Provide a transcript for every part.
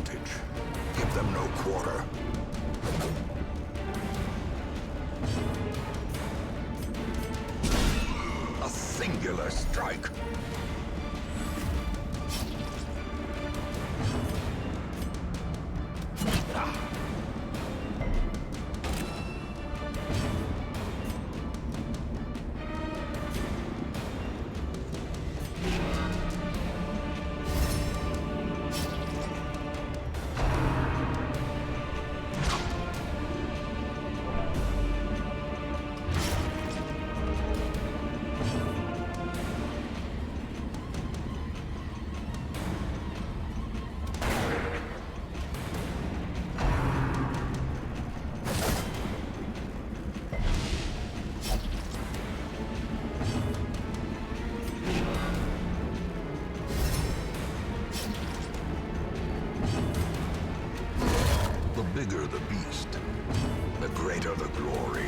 advantage. Give them no quarter. A singular strike. The bigger the beast, the greater the glory.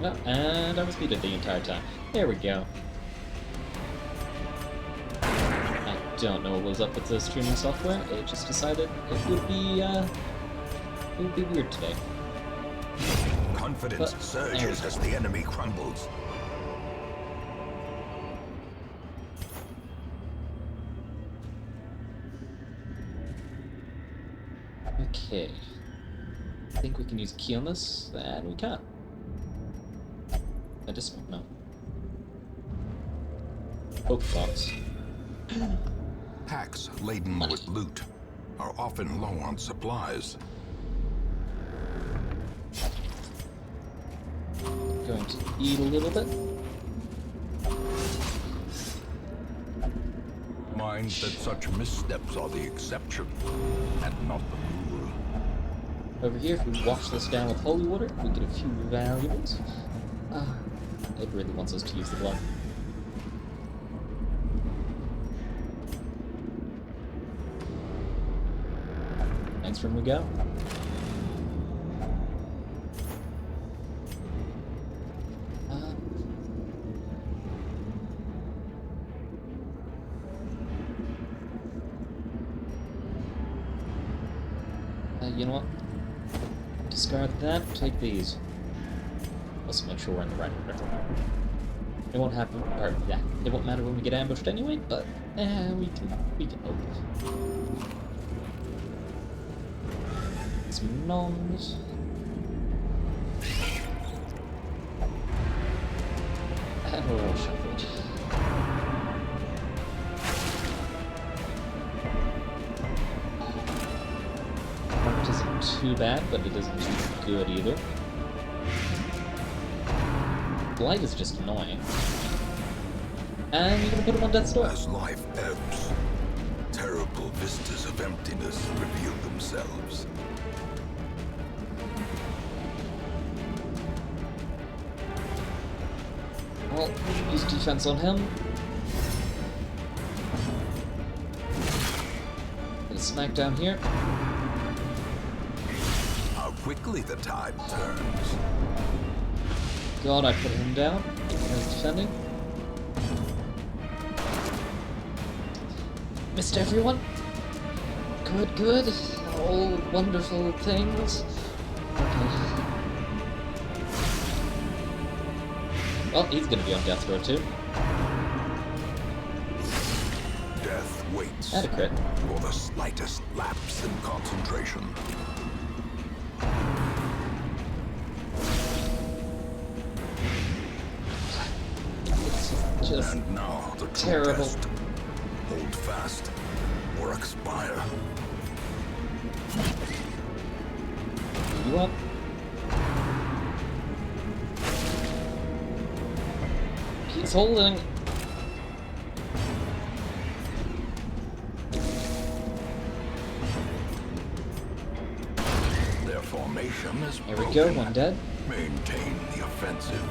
Oh, and I was muted the entire time. There we go. I don't know what was up with the streaming software. It just decided it would be weird today. Confidence surges as the enemy crumbles. Okay. I think we can use a key on this, and we can. I just no. Oak box. Packs laden with loot are often low on supplies. Going to eat a little bit. Mind that such missteps are the exception and not the rule. Over here, if we wash this down with holy water, we get a few valuables. It really wants us to use the blood. Next room we go. You know what? Discard that, take these. Let's make sure we're in the right order. It won't happen, or yeah, it won't matter when we get ambushed anyway, but we can hope. Some gnomes. And we're all shuffled. Marked isn't too bad, but it isn't too good either. Blight is just annoying. And you're gonna put him on death's door. As life ebbs, terrible vistas of emptiness reveal themselves. Well, use defense on him. Get a smack down here. How quickly the tide turns. God, I put him down. He's defending. Missed everyone. Good, good. All wonderful things. Okay. Well, he's gonna be on death row too. Death waits Adequate. for the slightest lapse in concentration. Just And now the true terrible. test. Hold fast or expire. You up? He's holding. Their formation is There we go, broken. one dead. Maintain the offensive.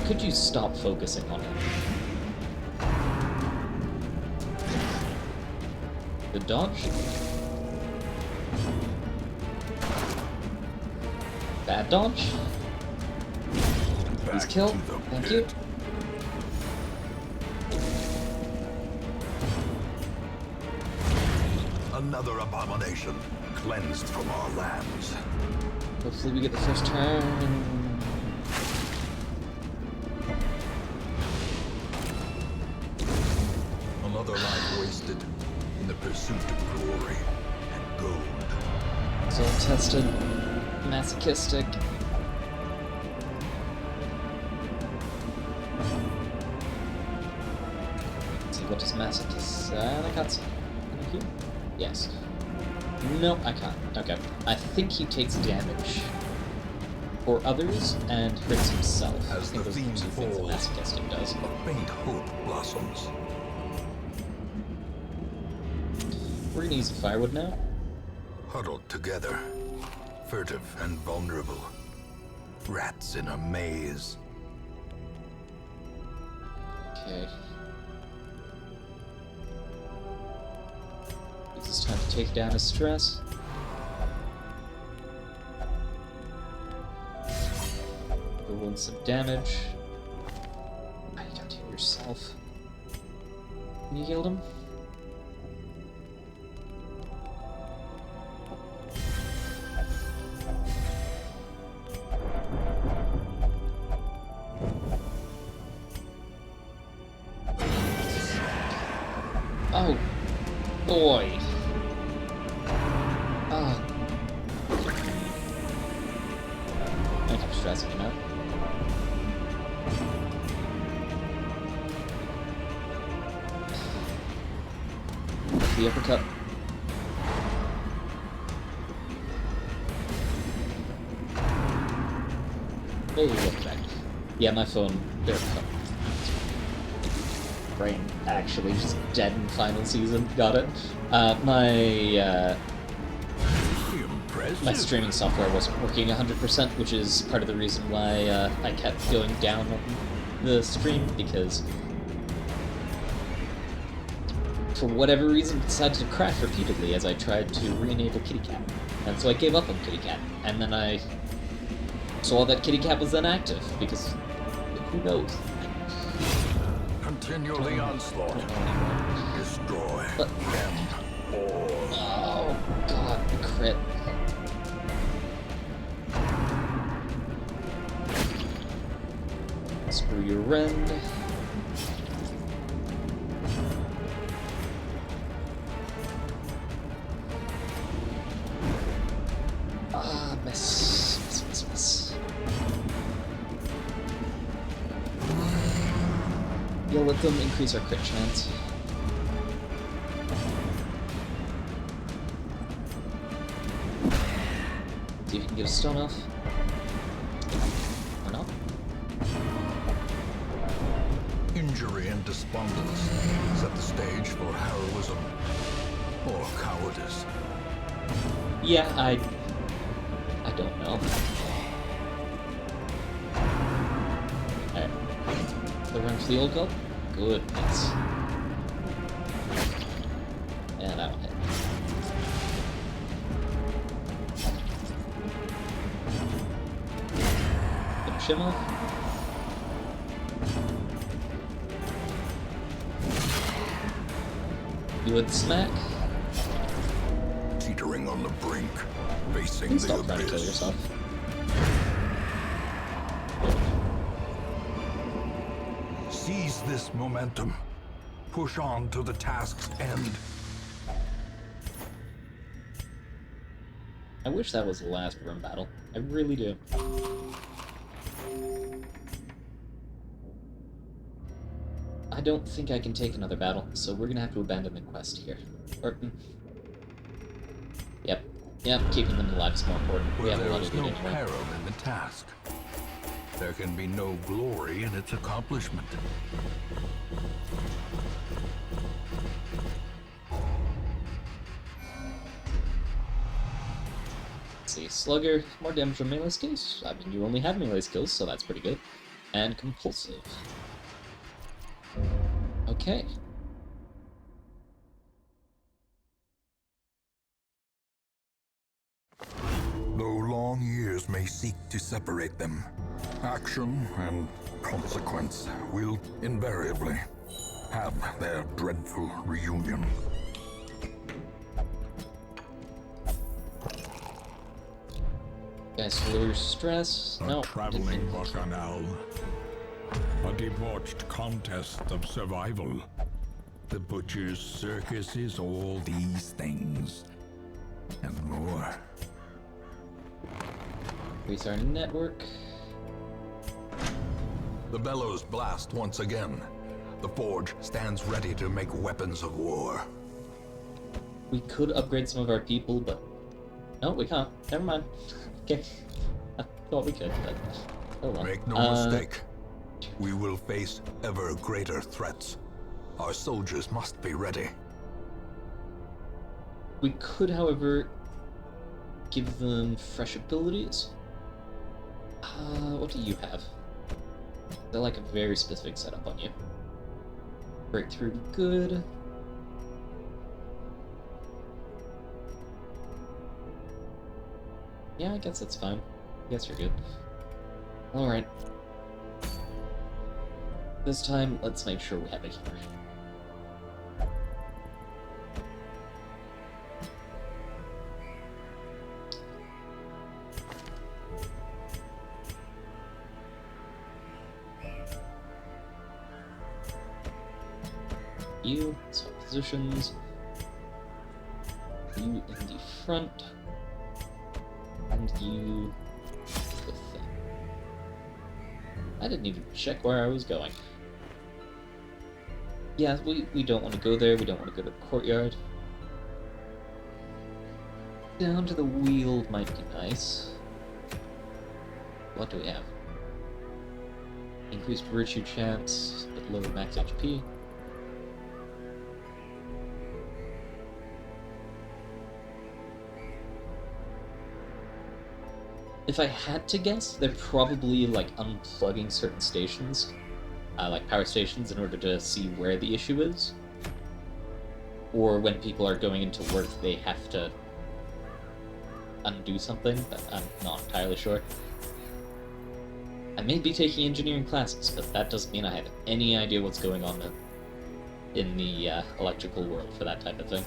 Could you stop focusing on him? dodge. Bad dodge. Please kill. Thank you. Another abomination cleansed from our lands. Hopefully we get the first turn. Another life wasted in the pursuit of glory and gold. So tested, masochistic. Let's see, what does masochist? I can't see. Can I hear? Yes. No, I can't. Okay. I think he takes damage for others and hurts himself. As I think the those are theme the two things that falls, masochistic does. a faint hope blossoms. We're gonna use the firewood now. Huddled together, furtive and vulnerable. Rats in a maze. Okay. Gives us time to take down his stress. Roll in some damage. Ah, you got to heal yourself. You healed him? Oh, boy. Oh. I think I'm stressing him out. The uppercut. Hey, welcome back. Yeah, my phone. There we go. Brain actually just dead in final season. Got it. My streaming software wasn't working 100%, which is part of the reason why I kept going down on the stream, because for whatever reason it decided to crash repeatedly as I tried to re-enable Kitty Cat. And so I gave up on Kitty Cat, and then I saw that Kitty Cat was then active, because who knows? Continue the onslaught. Destroy But, them all. oh god, crit. Screw your rend. Ah, miss. You'll let them increase our crit chance. See if you can get a stone off. Or not. Injury and despondence set the stage for heroism or cowardice. Yeah, I don't know. Alright. The run for the old goal? Good, nice. And that one hit. Finish him off. You would smack. Teetering on the brink, facing Please the stop trying to kill abyss. yourself. Seize this momentum. Push on to the task's end. I wish that was the last room battle. I really do. I don't think I can take another battle, so we're gonna have to abandon the quest here. Or, Yep, keeping them alive is more important. We Where have a there lot is of good no anyway. peril in the task, there can be no glory in its accomplishment. Let's see, Slugger, more damage from melee skills. I mean, you only have melee skills, so that's pretty good. And Compulsive. Okay. seek to separate them. Action and consequence will invariably have their dreadful reunion. Guys, lower stress. A No, traveling didn't- bacchanal. A debauched contest of survival. The butcher's circus is all these things. And more. Increase our network. The bellows blast once again. The forge stands ready to make weapons of war. We could upgrade some of our people, but no, we can't. Never mind. Okay, I thought we could, but oh well. Make no mistake, we will face ever greater threats. Our soldiers must be ready. We could, however, give them fresh abilities. What do you have? They're like a very specific setup on you. Breakthrough, good. Yeah, I guess that's fine. I guess you're good. Alright. This time, let's make sure we have a healer. You, swap positions. You in the front. And you with them. I didn't even check where I was going. Yeah, we don't want to go there, we don't want to go to the courtyard. Down to the wheel might be nice. What do we have? Increased virtue chance, but lower max HP. If I had to guess, they're probably like unplugging certain stations, like power stations, in order to see where the issue is. Or when people are going into work, they have to undo something, but I'm not entirely sure. I may be taking engineering classes, but that doesn't mean I have any idea what's going on in the electrical world for that type of thing.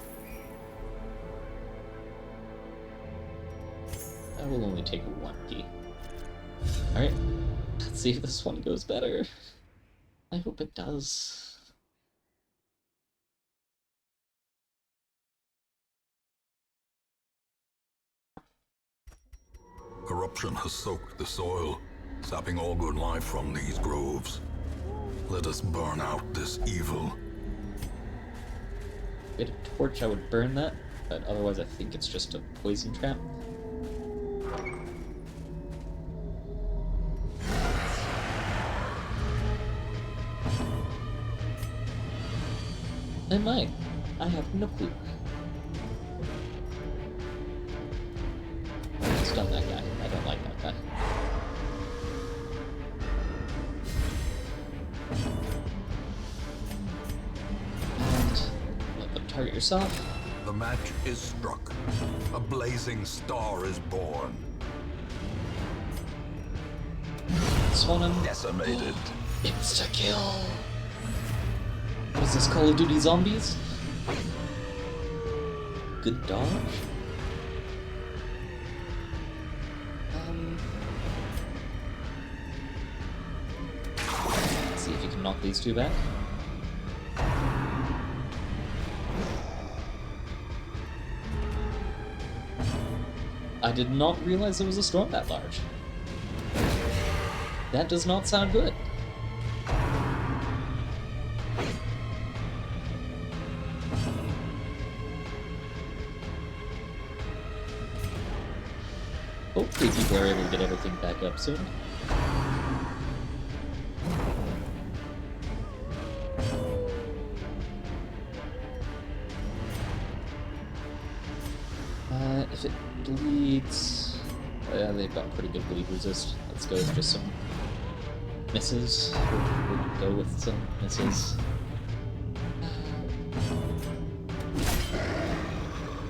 I will only take one key. Alright, let's see if this one goes better. I hope it does. Corruption has soaked the soil, sapping all good life from these groves. Let us burn out this evil. If we had a torch, I would burn that, but otherwise I think it's just a poison trap. I might. I have no clue. Stun that guy. I don't like that guy. And let them target yourself. The match is struck. A blazing star is born. Swan him. Decimated. Insta-kill! What is this, Call of Duty Zombies? Good dodge? Let's see if you can knock these two back. I did not realize there was a storm that large. That does not sound good. Hopefully people are able to get everything back up soon. If it bleeds... yeah, they've got pretty good bleed resist. Let's go with just some misses. We'll go with some misses.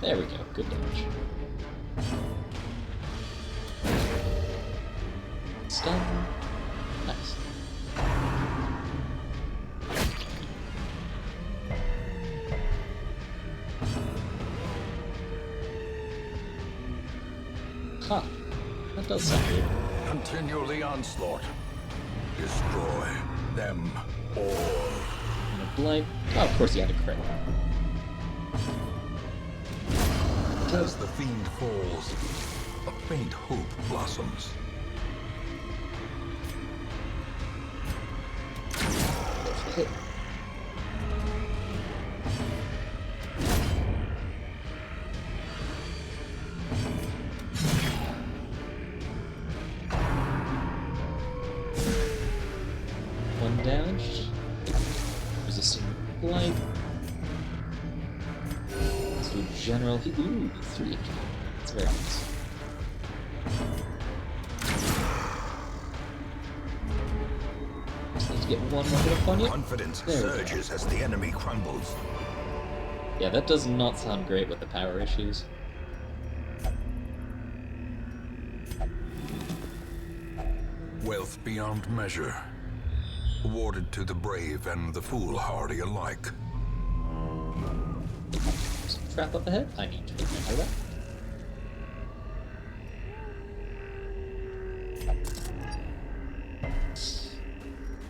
There we go, good damage. stun. Nice. Huh. That does sound weird. Continue the onslaught. Destroy them all. And a blight. Oh, of course he had a crit. As the fiend falls, a faint hope blossoms. Hit. One damage. Resisting blight. Let's do general heat. Ooh, 3. That's very nice. Just need to get one more hit up on you. Confidence There we go. surges as the enemy crumbles. Yeah, that does not sound great with the power issues. Wealth beyond measure, awarded to the brave and the foolhardy alike. Some trap up ahead. I need to remember that.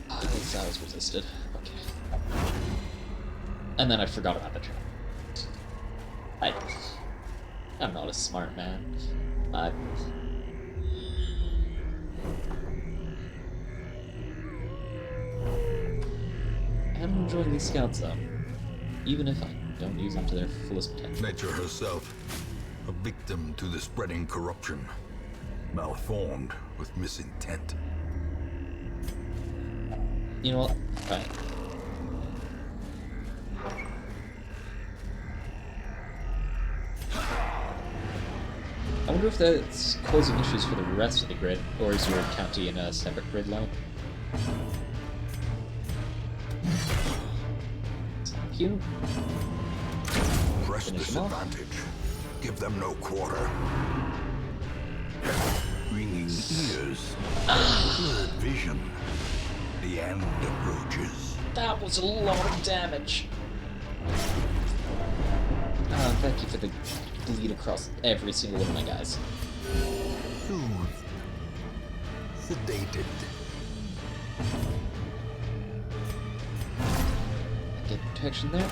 Ah, at least I was resisted. Okay. And then I forgot about the trap. I'm not a smart man. I'm enjoying these scouts though, even if I don't use them to their fullest potential. Nature herself, a victim to the spreading corruption, malformed with misintent. You know what? Fine. I wonder if that's causing issues for the rest of the grid, or is your county in a separate grid line? Thank you. Press Finish this them off. advantage. Give them no quarter. Ringing ears, blurred vision. The end approaches. That was a lot of damage. Thank you for the bleed across every single one of my guys. Soothed. Sedated. Get protection there.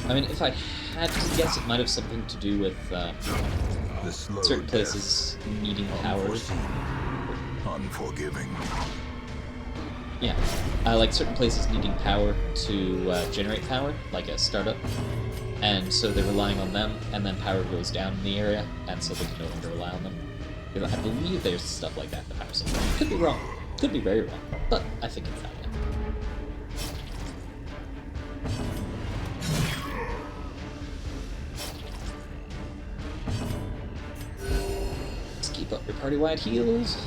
I mean, if I had to guess, it might have something to do with The slow certain death, places needing power. unforeseen, unforgiving. Yeah, like certain places needing power to generate power, like a startup. And so they're relying on them, and then power goes down in the area, and so they can no longer rely on them. Because I believe there's stuff like that in the power supply. Could be wrong. Could be very wrong. But I think it's that way. Just keep up your party-wide heals.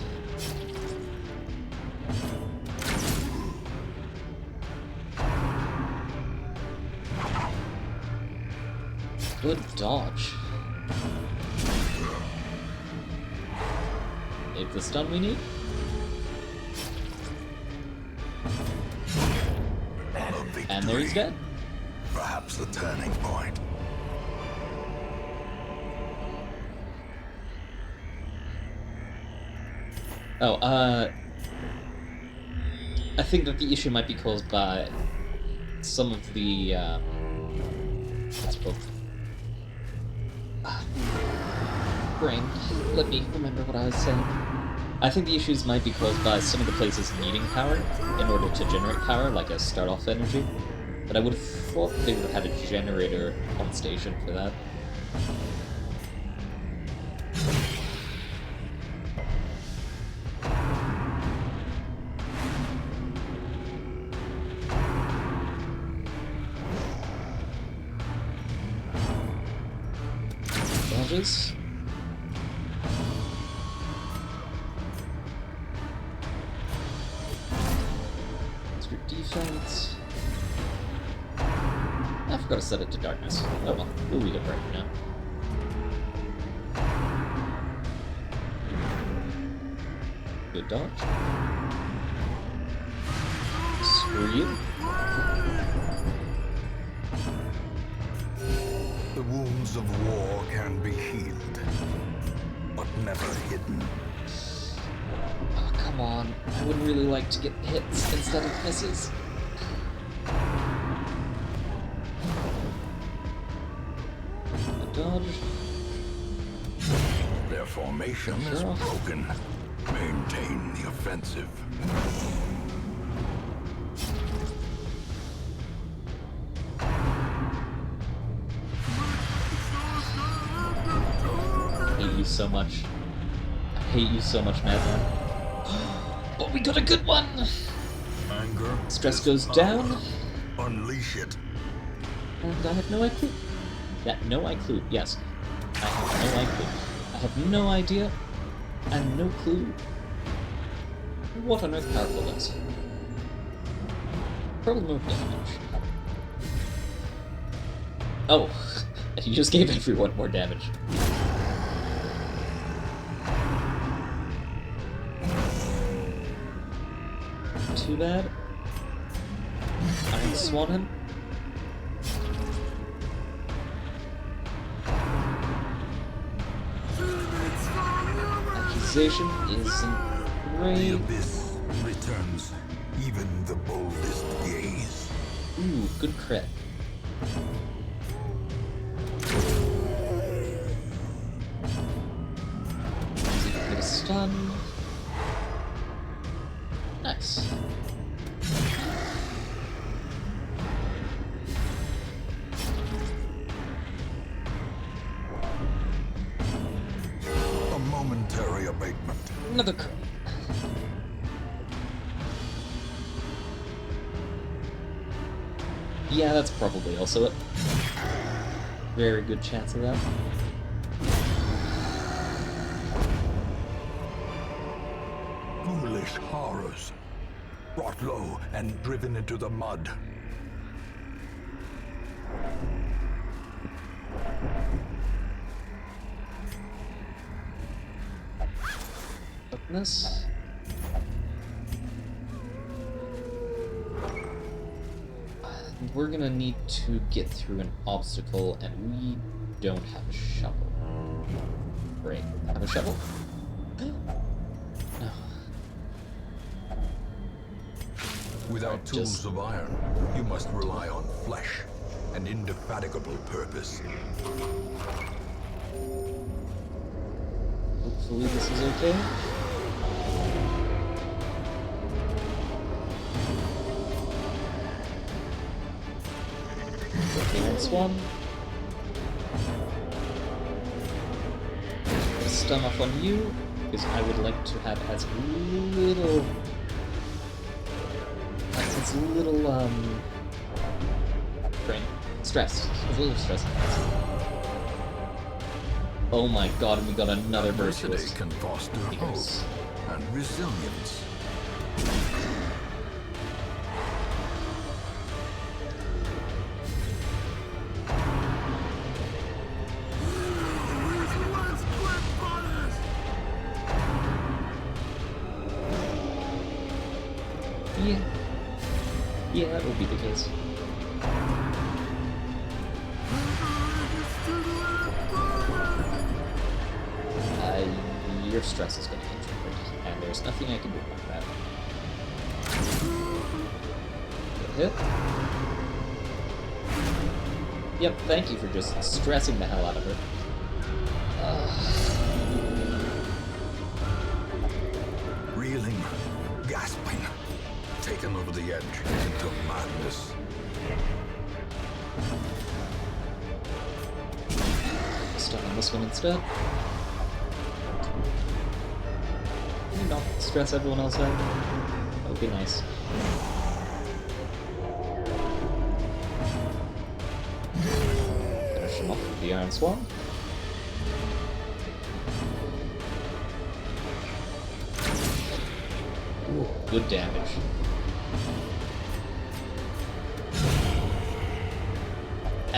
Good dodge. It's the stun we need. A victory. And there he's dead. Perhaps the turning point. Oh, I think that the issue might be caused by some of the, what's it called? Brain, let me remember what I was saying. I think the issues might be caused by some of the places needing power in order to generate power, like a start-off energy. But I would have thought they would have had a generator on station for that. Dodges. Let's group defense. I forgot to set it to darkness. Oh well, we'll leave it right for now. Good dodge. Screw you. The wounds of war can be healed, but never hidden. Oh, come on. I would really like to get hits instead of misses. Dodge. Their formation is Sure. broken. Maintain the offensive. I hate you so much. I hate you so much, Madman. But we got a good one! Anger. Stress goes down, Unleash it. and I have no clue. Clue, yes. I have no clue. I have no idea, and no clue what on earth powerful is. Probably more damage. Oh, you just gave everyone more damage. Too bad. Iron Swan him. Accusation isn't The great. abyss returns even the boldest gaze. Ooh, good crit. Easy to get a stun. Nice. A momentary abatement. Another crit. Yeah, that's probably also it. Very good chance of that. Foolish horrors. Brought low and driven into the mud. Darkness. We're gonna need to get through an obstacle, and we don't have a shovel. Great. Have a shovel? No. Without tools Just- of iron, you must rely on flesh, an indefatigable purpose. Hopefully this is okay. Okay, next one. Stun off on you, because I would like to have as little... as little, brain stress. As little stress. Oh my god, and we got another Adversity merciless. can foster hope Yes. and resilience. Yeah. Yeah, that will be the case. Your stress is going to get triggered, and there's nothing I can do about that. Good hit. Yep, thank you for just stressing the hell out of her. Reeling, gasping, taken over the edge into madness. Stun on this one instead. Can you not stress everyone else out? That would be nice. Finish him off with the Iron Swan. Ooh, good damage.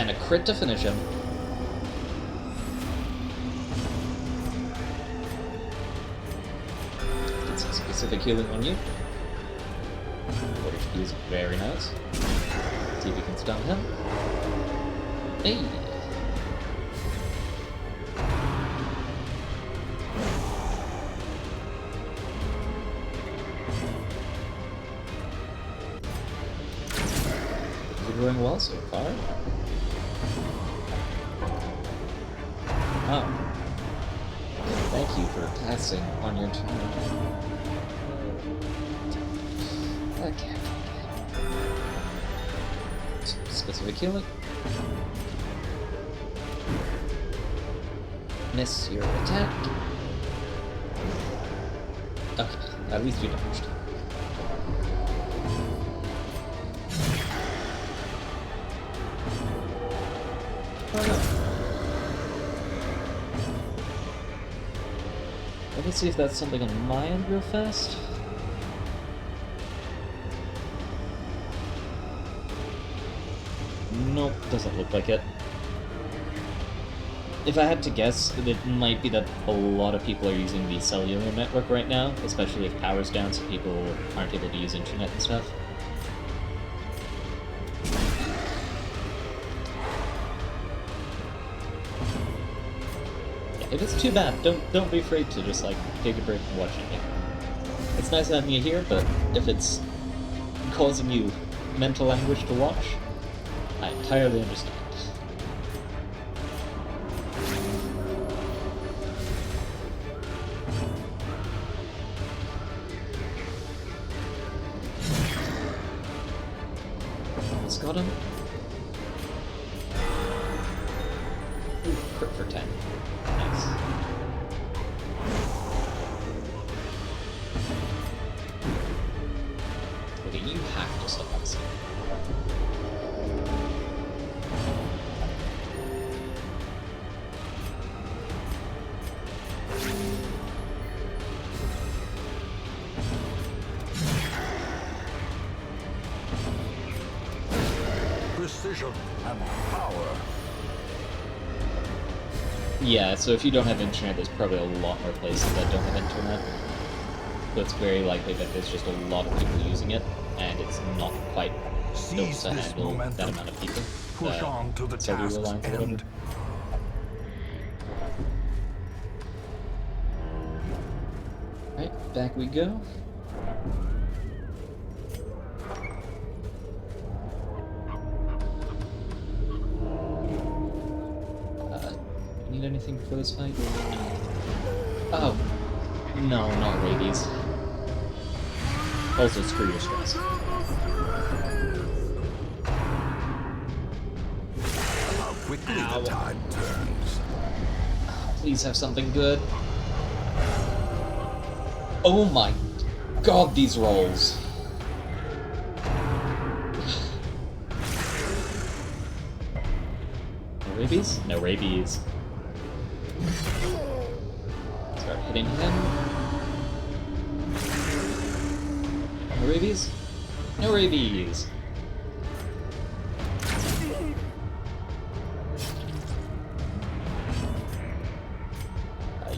And a crit to finish him. Get some specific healing on you. What HP is very nice. See if we can stun him. Hey! We're doing well so far. Oh. Thank you for passing on your turn. Okay. Specific healing. Miss your attack. Okay, at least you dodged. Oh no. Let me see if that's something on my end real fast. Nope, doesn't look like it. If I had to guess, it might be that a lot of people are using the cellular network right now, especially if power's down, so people aren't able to use internet and stuff. Yeah, if it's too bad, don't be afraid to just like take a break from watching it. It's nice having you here, but if it's causing you mental anguish to watch, I entirely understand. Almost got him. Ooh, crit for 10. Nice. Okay, you have to stop us. Precision and power. Yeah, so if you don't have internet, there's probably a lot more places that don't have internet. So it's very likely that there's just a lot of people using it, and it's not quite built to handle that amount of people. Push on to the task's end. Right, back we go. Need anything for this fight? Oh. No, not rabies. Also, screw your stress. How quickly the tide turns. Please have something good. Oh my god, these rolls. No rabies? No rabies. Start hitting him. No rabies? No rabies!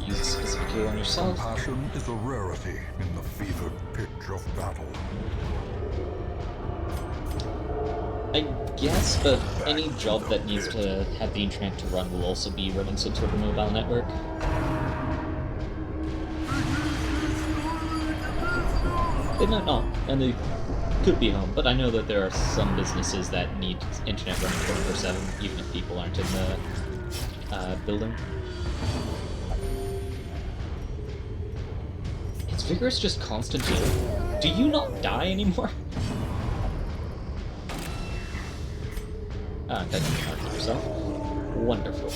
Use a specific heal on yourself. Compassion is a rarity in the fevered pitch of battle. I guess, but any job that needs to have the internet to run will also be running some sort of mobile network. They might not, and they could be home, but I know that there are some businesses that need internet running 24/7, even if people aren't in the building. Is Vigorous just constant healing? Do you not die anymore? Ah, that you marked yourself. Wonderful.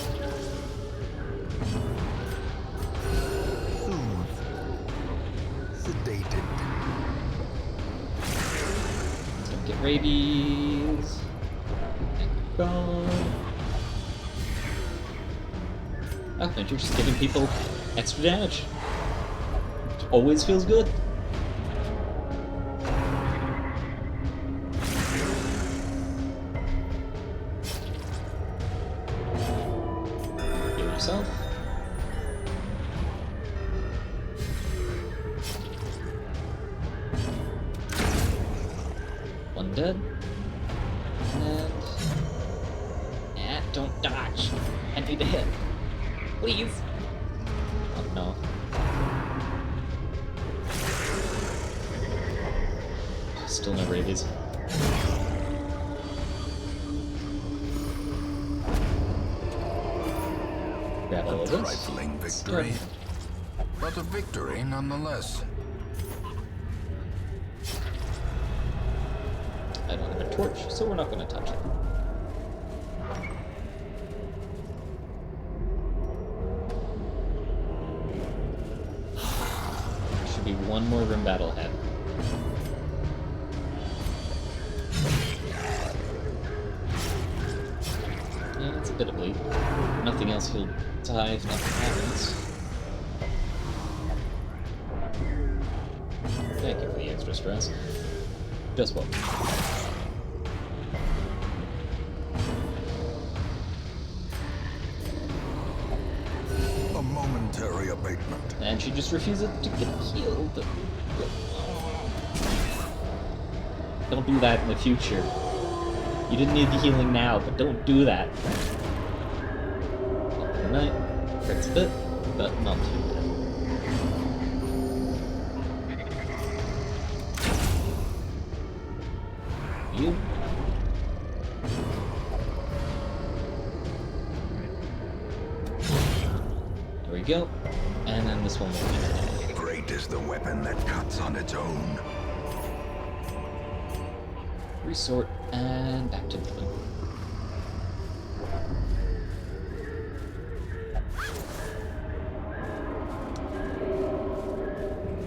Soothed. Sedated. Don't get rabies. Gone. Oh, and you're just giving people extra damage. Which always feels good. south. One dead. And... don't dodge. I need to hit. Please. Oh no. Still no rabies. Grab all of A this. trifling victory, Stun. but a victory nonetheless. I don't have a torch, so we're not going to touch it. Should be one more room battle ahead. Yeah, it's a bit of bleed. Nothing else, he'll die if nothing happens. Thank you for the extra stress. Just what? A momentary abatement. And she just refuses to get healed. Don't do that in the future. You didn't need the healing now, but don't do that. Good night. Hurts a bit, but not too bad. You. There we go. And then this one will be. Great is the weapon that cuts on its own. Resort and back to nothing.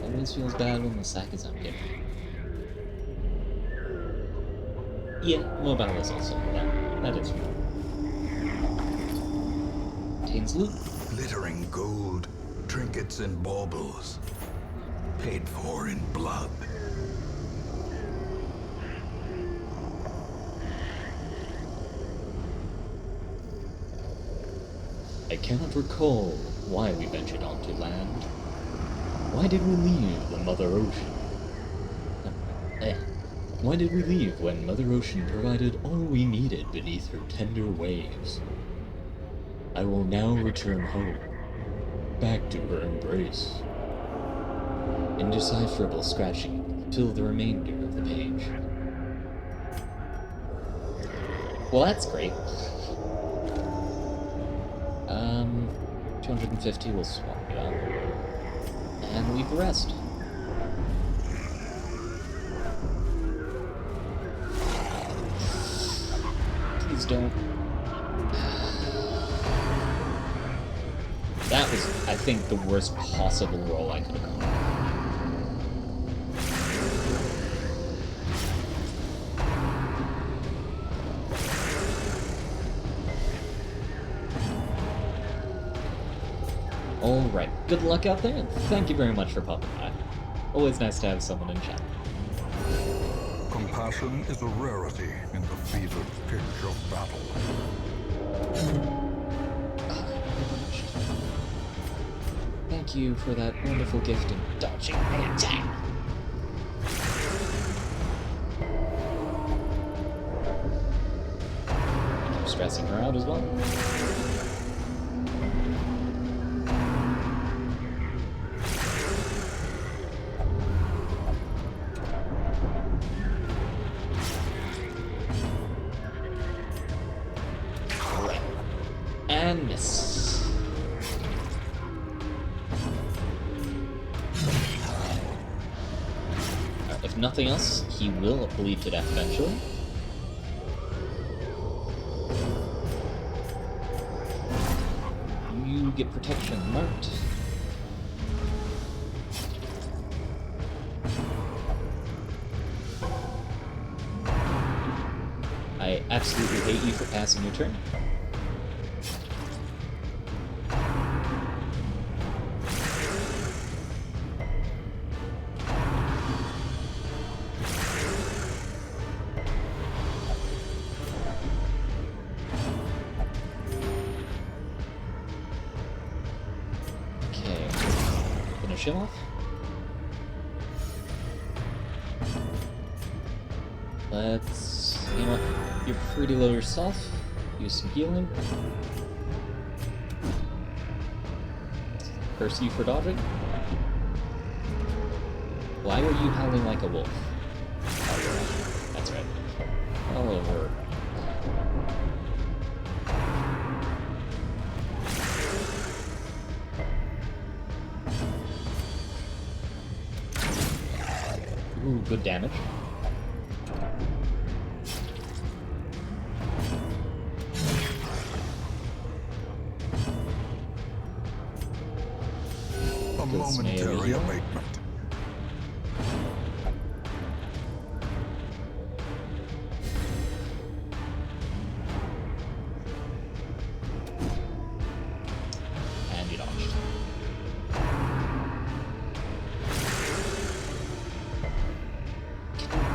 Always feels bad when the sack is empty. Yeah, mobile is also that is true. Contains loot. Glittering gold, trinkets and baubles. Paid for in blood. I cannot recall why we ventured onto land. Why did we leave the Mother Ocean? Why did we leave when Mother Ocean provided all we needed beneath her tender waves? I will now return home, back to her embrace. Indecipherable scratching fill the remainder of the page. Well, that's great. 250, we'll swap it out. And leave the rest. Please don't. That was, I think, the worst possible roll I could have gone. Alright, good luck out there, and thank you very much for popping by. Always nice to have someone in chat. Compassion is a rarity in the fevered pitch of battle. Thank you for that wonderful gift in dodging my attack. Keep stressing her out as well. And miss. If nothing else, he will bleed to death eventually. You get protection marked. I absolutely hate you for passing your turn. push him off. Let's... You know what? You're free to low yourself. Use some healing. Curse you for dodging. Why are you howling like a wolf? Oh, you're right. That's right. All over. Ooh, good damage. A momentary abatement. And you dodged.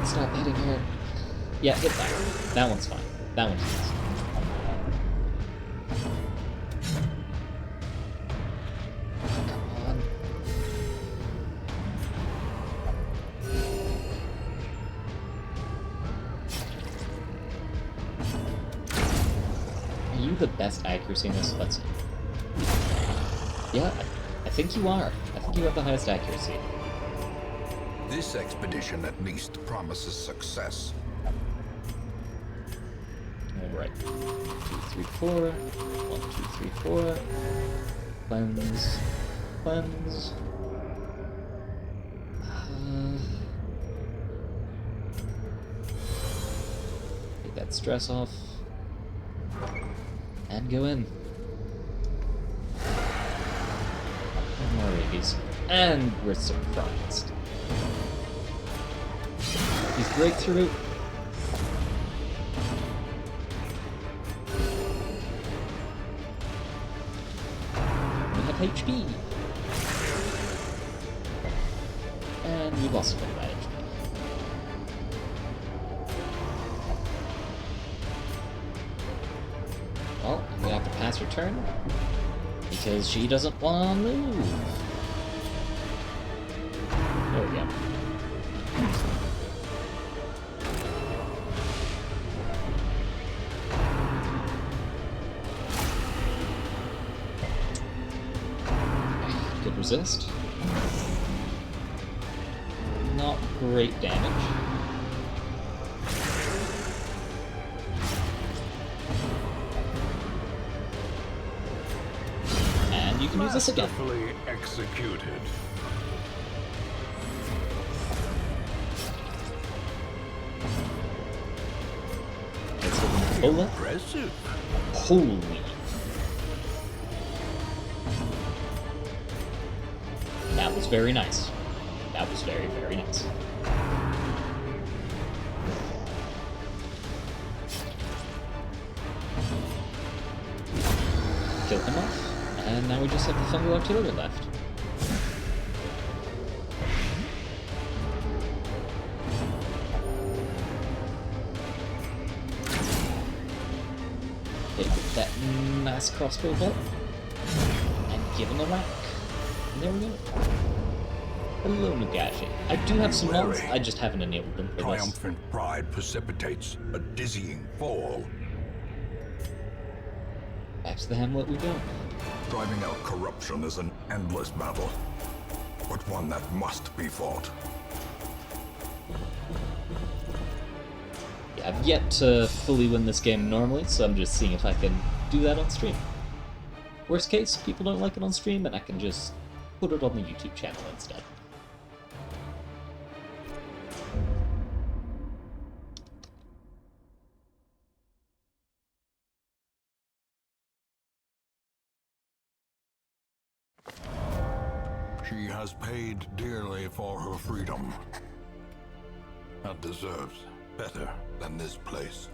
Stop hitting her. Yeah, hit that one. That one's fine. That one's fine. Come on. Are you the best accuracy in this? Let's see. Yeah, I think you are. I think you have the highest accuracy. This expedition at least promises success. Alright. 2, 3, 4. 1, 2, 3, 4. Cleanse. Cleanse. Take that stress off. And go in. And more rabies. And we're surprised. He's breakthrough. We have HP. And we lost some of that HP. Well, we have to pass her turn because she doesn't want to move. There we go. Good resist. Not great damage. And you can use this again. Masterfully executed. Let's hit him with Bola. Impressive. Holy. That was very nice. That was very, very nice. Kill him off, and now we just have the fungal artillery left. Hit with that nice crossbow bolt, and give him a whack. And there we go. Hello, Nagashi. I do have some mods, I just haven't enabled them for this. Triumphant pride precipitates a dizzying fall. Back to the hamlet we go. Driving out corruption is an endless battle, but one that must be fought. Yeah, I've yet to fully win this game normally, so I'm just seeing if I can do that on stream. Worst case, people don't like it on stream, and I can just put it on the YouTube channel instead. She has paid dearly for her freedom, and deserves better than this place.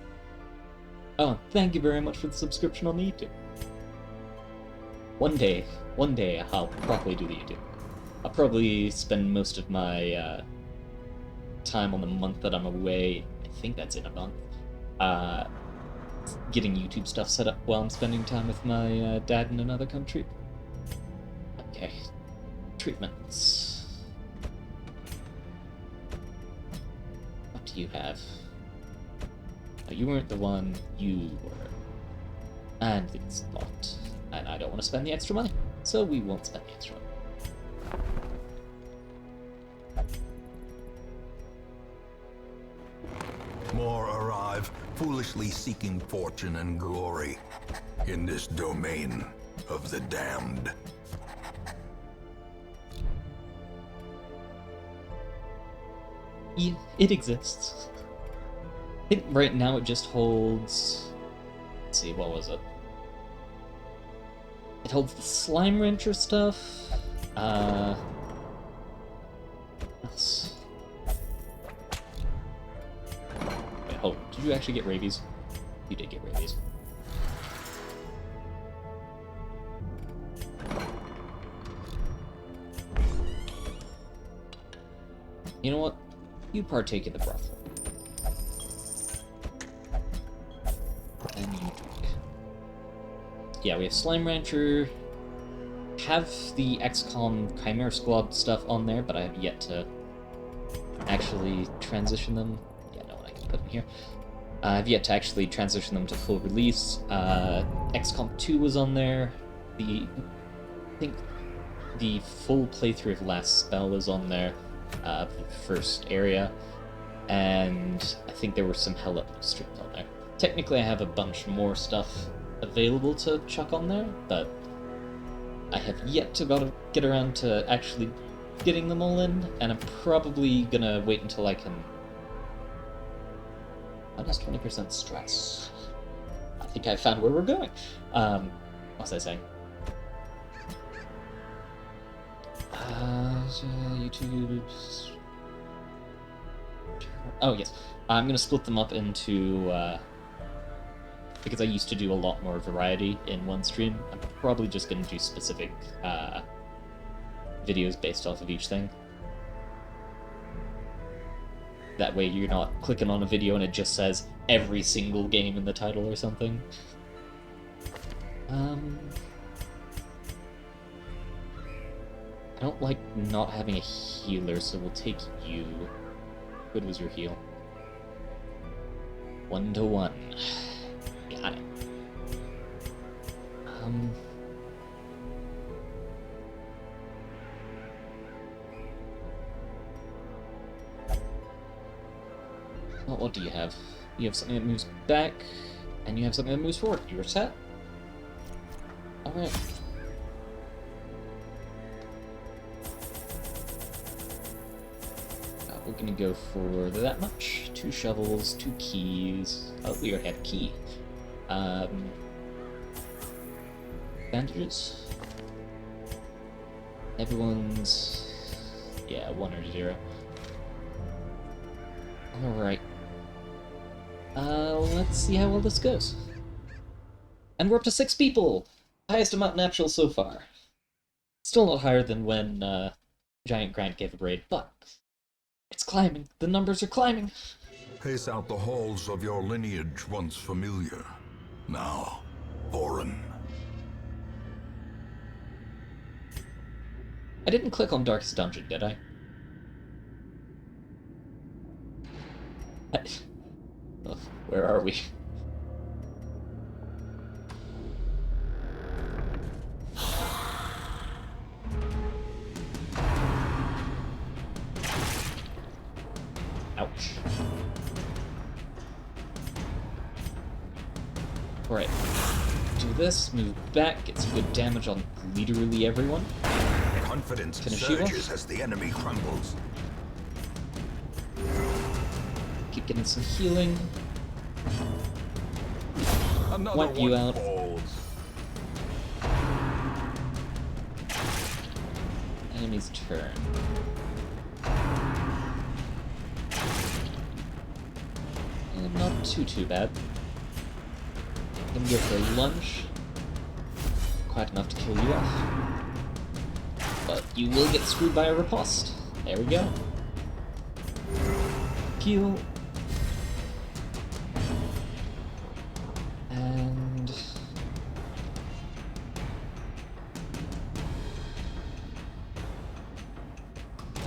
Oh, thank you very much for the subscription on the YouTube. One day I'll probably do the YouTube. I'll probably spend most of my time on the month that I'm away, I think that's in a month, getting YouTube stuff set up while I'm spending time with my dad in another country. Okay. treatments. What do you have? Oh, you weren't the one, you were. And it's not. And I don't want to spend the extra money, so we won't spend the extra money. More arrive, foolishly seeking fortune and glory in this domain of the damned. Yeah, it exists. I think right now it just holds... Let's see, what was it? It holds the Slime Rancher stuff. What else? Wait, hold on. Did you actually get rabies? You did get rabies. You know what? You partake in the broth. And you drink. Yeah, we have Slime Rancher. Have the XCOM Chimera Squad stuff on there, but I have yet to actually transition them. Yeah, no one I can put in here. I've yet to actually transition them to full release. XCOM 2 was on there. I think the full playthrough of Last Spell is on there. The first area, and I think there were some Hell Let Loose streams on there. Technically, I have a bunch more stuff available to chuck on there, but I have yet to get around to actually getting them all in, and I'm probably gonna wait until I can... How does 20% stress? I think I found where we're going. What was I saying? YouTube... Oh, yes. I'm going to split them up into... because I used to do a lot more variety in one stream. I'm probably just going to do specific videos based off of each thing. That way you're not clicking on a video and it just says every single game in the title or something. I don't like not having a healer, so we'll take you. Good was your heal. 1 to 1. Got it. Well, what do you have? You have something that moves back, and you have something that moves forward. You're set. Alright. We're gonna go for that much. 2 shovels, 2 keys. Oh, we already have a key. Bandages. Everyone's... yeah, 1 or 0. Alright. Let's see how well this goes. And we're up to 6 people! Highest amount natural so far. Still not higher than when, Giant Grant gave a raid, but... it's climbing. The numbers are climbing. Pace out the halls of your lineage once familiar, now foreign. I didn't click on Darkest Dungeon, did I? Ugh, where are we? Ouch. Alright. Do this, move back, get some good damage on literally everyone. Confidence Finish surges as the enemy crumbles. Keep getting some healing. Another Wipe you one out. falls. Enemy's turn. And not too bad. Gonna go for a lunge. Quite enough to kill you off. But you will get screwed by a riposte. There we go. Heal. And...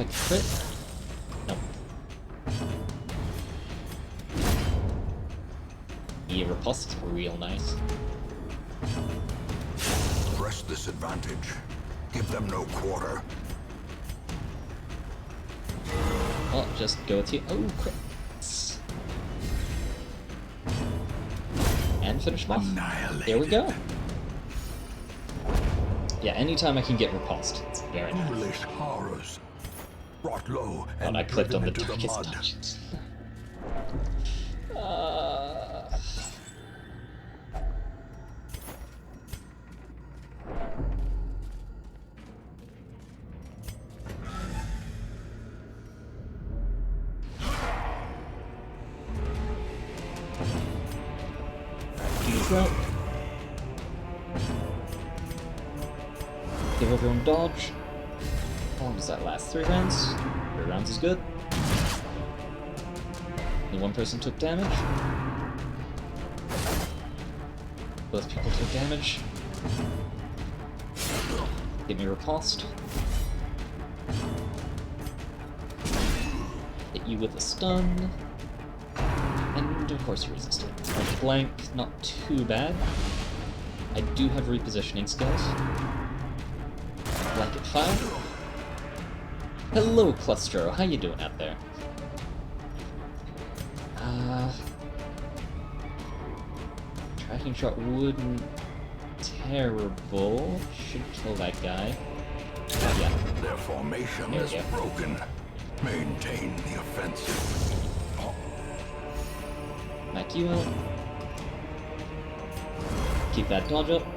quick crit. Nope. Yeah, riposte is real nice. Press this advantage. Give them no quarter. Well, just go to... Oh, crits. And finish him off. Annihilated. There we go. Yeah, anytime I can get riposte, it's very nice. Foolish horrors. Brought low God, and I clicked on the driven into darkest mud. dungeons. Well, give everyone dodge. How long does that last? 3 rounds? 3 rounds is good. Only one person took damage. Both people took damage. Get me riposte. Hit you with a stun. And of course you're resistant. Point blank, not too bad. I do have repositioning skills. Blanket fire. Hello, Clustro. How you doing out there? Tracking shot wouldn't terrible. Should kill that guy. Yeah. Their formation There we is go. broken. Maintain the offensive. Knock you out. Keep that dodge up.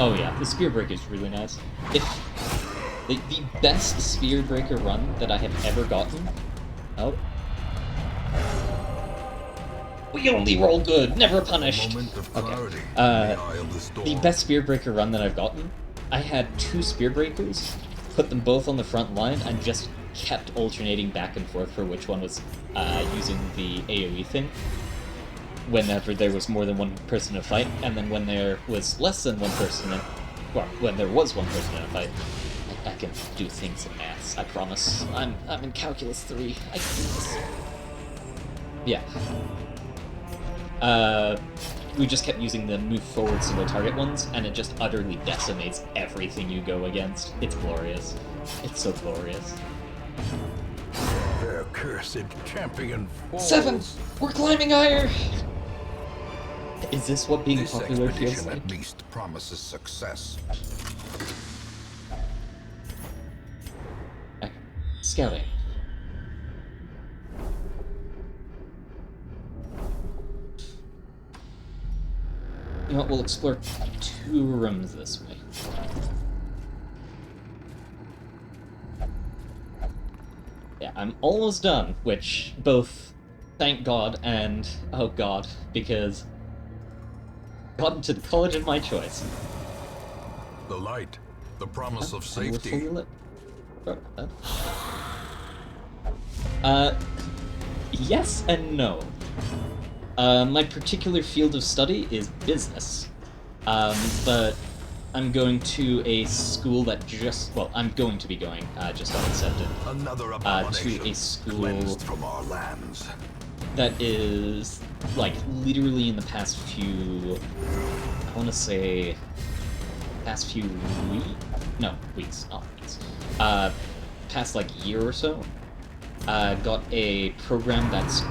Oh yeah, the spear breaker is really nice. If the best spear breaker run that I have ever gotten. Oh. We only roll good, never punished. Moment of clarity. Okay. in the eye of the storm. The best spear breaker run that I've gotten, I had 2 spear breakers, put them both on the front line, and just kept alternating back and forth for which one was using the AoE thing. Whenever there was more than one person in a fight, and then when there was less than one person in, well, when there was one person in a fight, I can do things in maths. I promise. I'm in calculus 3. I can do this. Yeah. We just kept using the move forward single target ones, and it just utterly decimates everything you go against. It's glorious. It's so glorious. Their cursed champion falls. 7! We're climbing higher! Is this what being This popular feels expedition like? at least promises success. Okay. Scouting. You know what, we'll explore 2 rooms this way. Yeah, I'm almost done, which both thank God and oh God, because got into the college of my choice. The light, the promise of And we're safety. fully lit. Yes and no. My particular field of study is business, but I'm going to a school that I'm going to be going, just got accepted, Another to abomination a school cleansed from our lands. that is, like, literally in the past few, I want to say, past few weeks, not weeks, past, like, year or so, got a program that's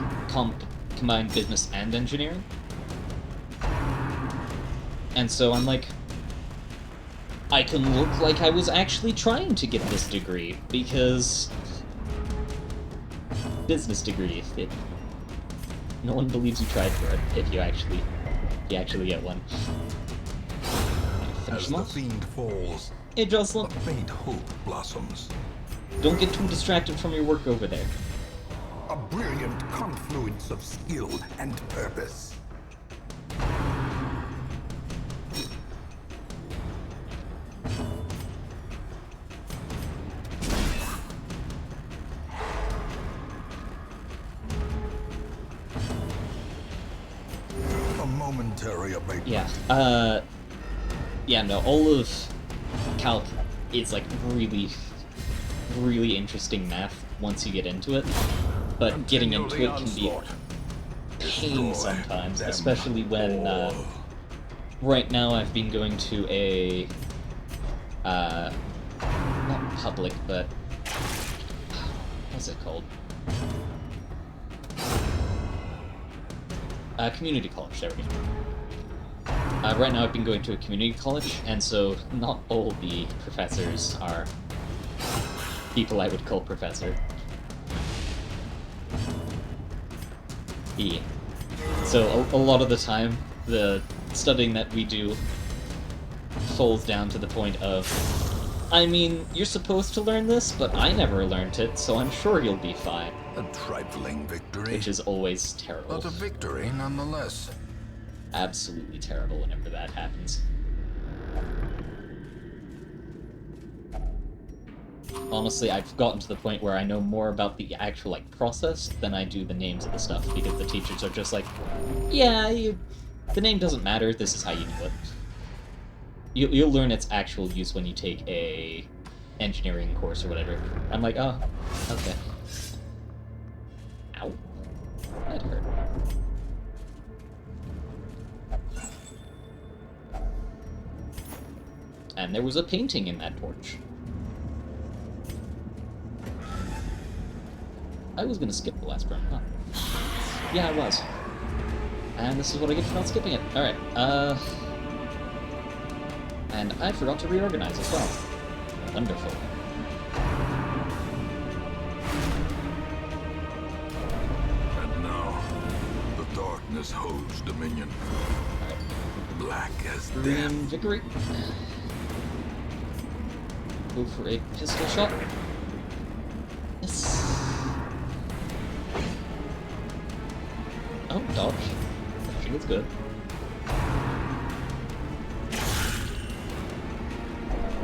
combined business and engineering. And so I'm like, I can look like I was actually trying to get this degree, because business degree, no one believes you tried for it if you actually get one. Finish As them the off. fiend falls, Hey Jocelyn, a faint hope blossoms. don't get too distracted from your work over there. A brilliant confluence of skill and purpose. A momentary abatement. Yeah, no, all of Calc is, like, really really interesting math once you get into it, but getting into it can be a pain sometimes, especially when, right now I've been going to a, not public, but, what's it called? Community college, there we go. Right now I've been going to a community college, and so not all the professors are people I would call professor. So a lot of the time, the studying that we do falls down to the point of, I mean, you're supposed to learn this, but I never learned it, so I'm sure you'll be fine. A trifling victory, Which is always terrible. but a victory nonetheless. Absolutely terrible whenever that happens. Honestly, I've gotten to the point where I know more about the actual, like, process than I do the names of the stuff, because the teachers are just like, yeah, the name doesn't matter, this is how you do it. You'll learn its actual use when you take a engineering course or whatever. I'm like, oh, okay. Ow. That hurt. And there was a painting in that torch. I was gonna skip the last round, huh? Yeah, I was. And this is what I get for not skipping it. Alright, and I forgot to reorganize as well. Wonderful. And now, the darkness holds dominion. Black as death. Reinvigorate. Go for a pistol shot. Yes. Oh, dodge. I think it's good.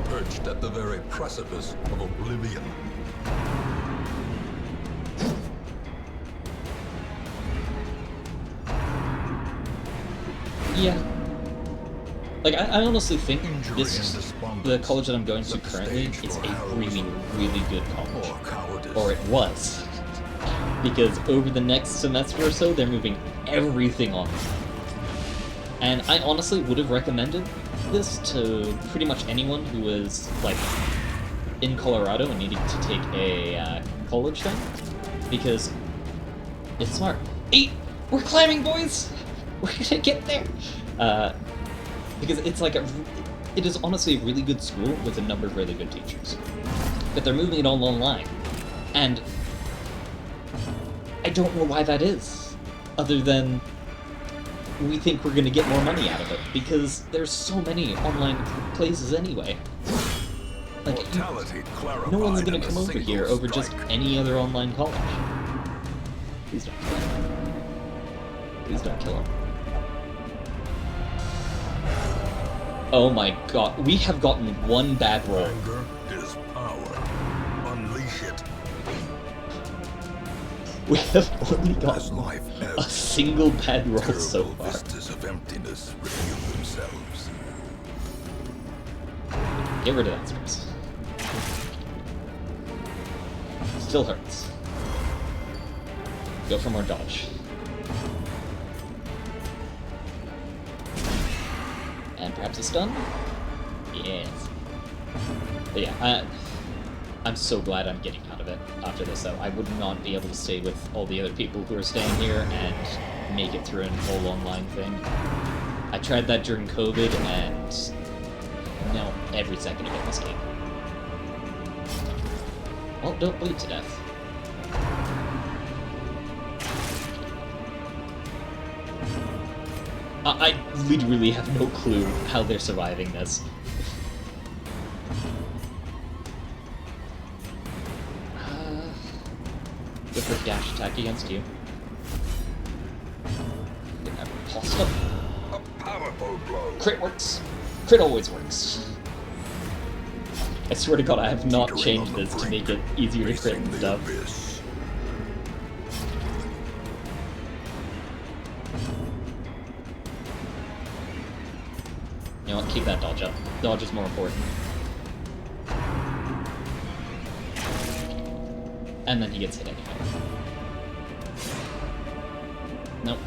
Perched at the very precipice of oblivion. Yeah. Like, I honestly think Injury this, and despondence the college that I'm going to set the currently, stage is for a arrows really, really good college. or cowardice. Or it was. Because over the next semester or so, they're moving everything on. And I honestly would have recommended this to pretty much anyone who was, like, in Colorado and needing to take a college thing. Because it's smart. 8! We're climbing, boys! We're gonna get there! Because it's like it is honestly a really good school with a number of really good teachers. But they're moving it all online. And I don't know why that is, other than we think we're gonna get more money out of it, because there's so many online places anyway. Like, no one's gonna come over here over just any other online college. Please don't kill him. Please don't kill him. Oh my god, we have gotten one bad roll. Anger is power. Unleash it. We have only gotten a single bad roll so Terrible far. vistas of emptiness reveal themselves. Get rid of that stress. Still hurts. Go for more dodge. And perhaps a stun? Yes. But yeah, I'm so glad I'm getting out of it after this, though. I would not be able to stay with all the other people who are staying here and make it through an whole online thing. I tried that during COVID, and no, every second of it was game. Well, don't bleed to death. I literally have no clue how they're surviving this. Go for a dash attack against you. Get that riposte up. A powerful blow. Crit works. Crit always works. I swear to god, I have not changed this to make it easier to crit and stuff. You know what, keep that dodge up. Dodge is more important. And then he gets hit anyway. Nope.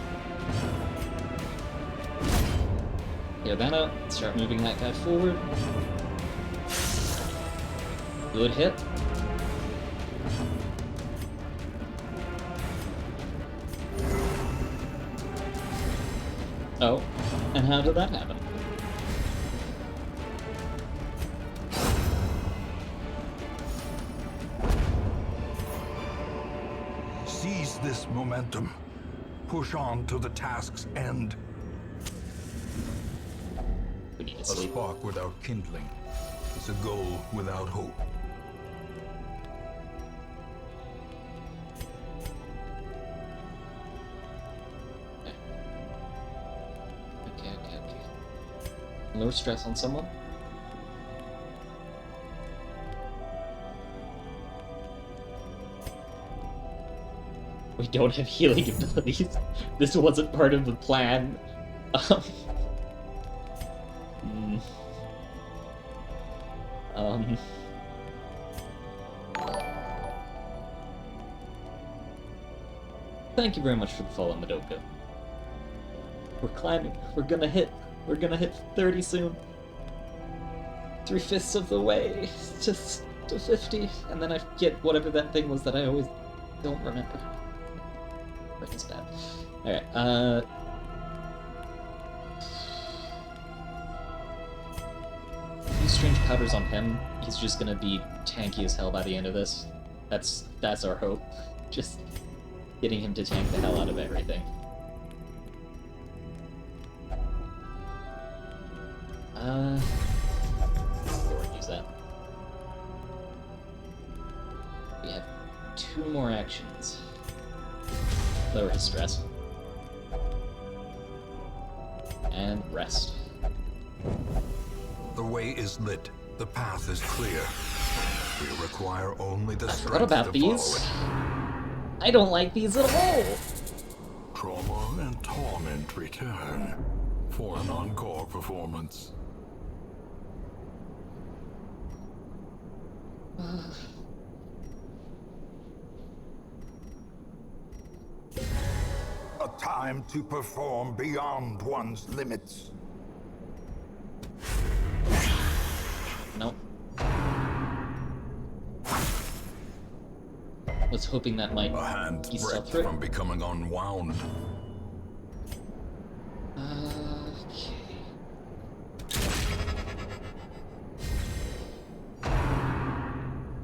Clear that out. Start moving that guy forward. Good hit. Oh, and how did that happen? Seize this momentum. Push on to the task's end. We need to A sleep. spark without kindling is a goal without hope. Okay. Lower stress on someone. We don't have healing abilities. This wasn't part of the plan. Hmm. Thank you very much for the follow, Madoka. We're climbing. We're gonna hit 30 soon. 3/5 of the way to 50, and then I get whatever that thing was that I always don't remember. Frick is bad. Alright, use strange powders on him. He's just gonna be tanky as hell by the end of this. That's our hope. Just getting him to tank the hell out of everything. Use that. We have 2 more actions. Lower his stress. And rest. The way is lit. The path is clear. We require only the What strength about to these? follow I don't like these at all! it. Trauma and torment return for an encore performance. A time to perform beyond one's limits. Nope. Was hoping that might A hand's ease breadth through. from becoming unwound. Okay.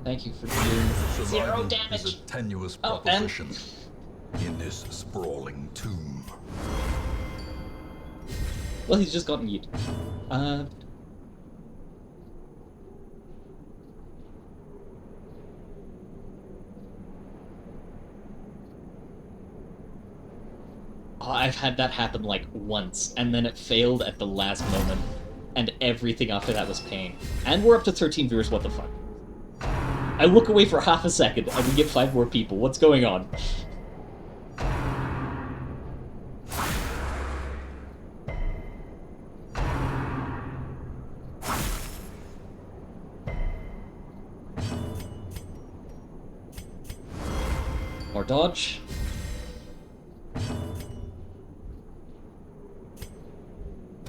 Thank you for doing 0 Survival damage. is a tenuous Oh, and- proposition in this sprawling tomb. Well, he's just gotten yeet. Oh, I've had that happen like once, and then it failed at the last moment, and everything after that was pain. And we're up to 13 viewers, what the fuck? I look away for half a second, and we get 5 more people. What's going on? More dodge.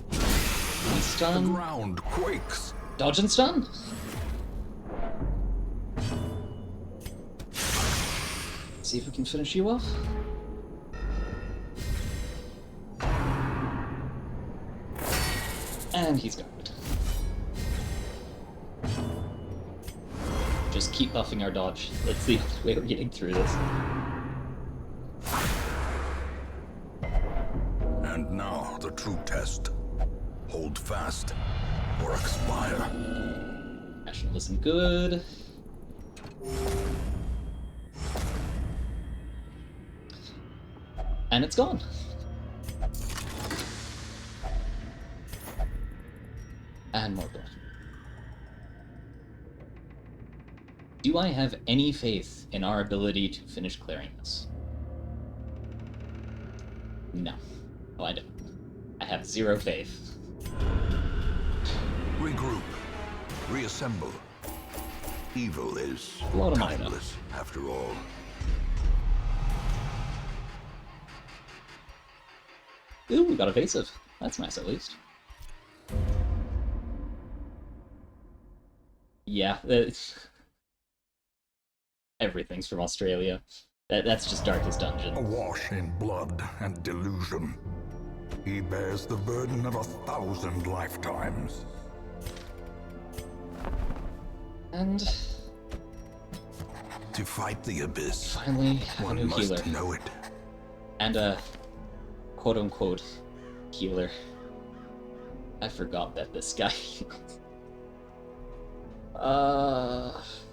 The Stun. ground quakes. Dodge and stun. See if we can finish you off. And he's got it. Just keep buffing our dodge. That's the only way we're getting through this. And now the true test. Hold fast or expire. Action isn't good. And it's gone. And more blood. Do I have any faith in our ability to finish clearing this? No. Oh, I don't. I have 0 faith. Regroup. Reassemble. Evil is A lot of money, though. timeless, after all. Ooh, we got evasive. That's nice, at least. Yeah, everything's from Australia. That's just Darkest Dungeon. Awash in blood and delusion, he bears the burden of 1,000 lifetimes. And To fight the abyss, finally, a one new must healer. know it. And a quote-unquote healer. I forgot that this guy heals.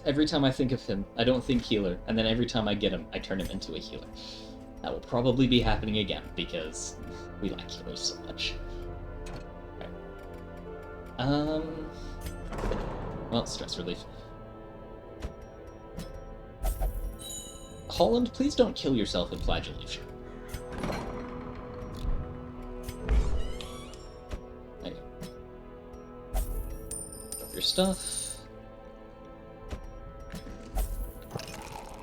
Every time I think of him, I don't think healer, and then every time I get him, I turn him into a healer. That will probably be happening again, because we like healers so much. Okay. Well, stress relief. Holland, please don't kill yourself in flagellation. There you go. Drop your stuff.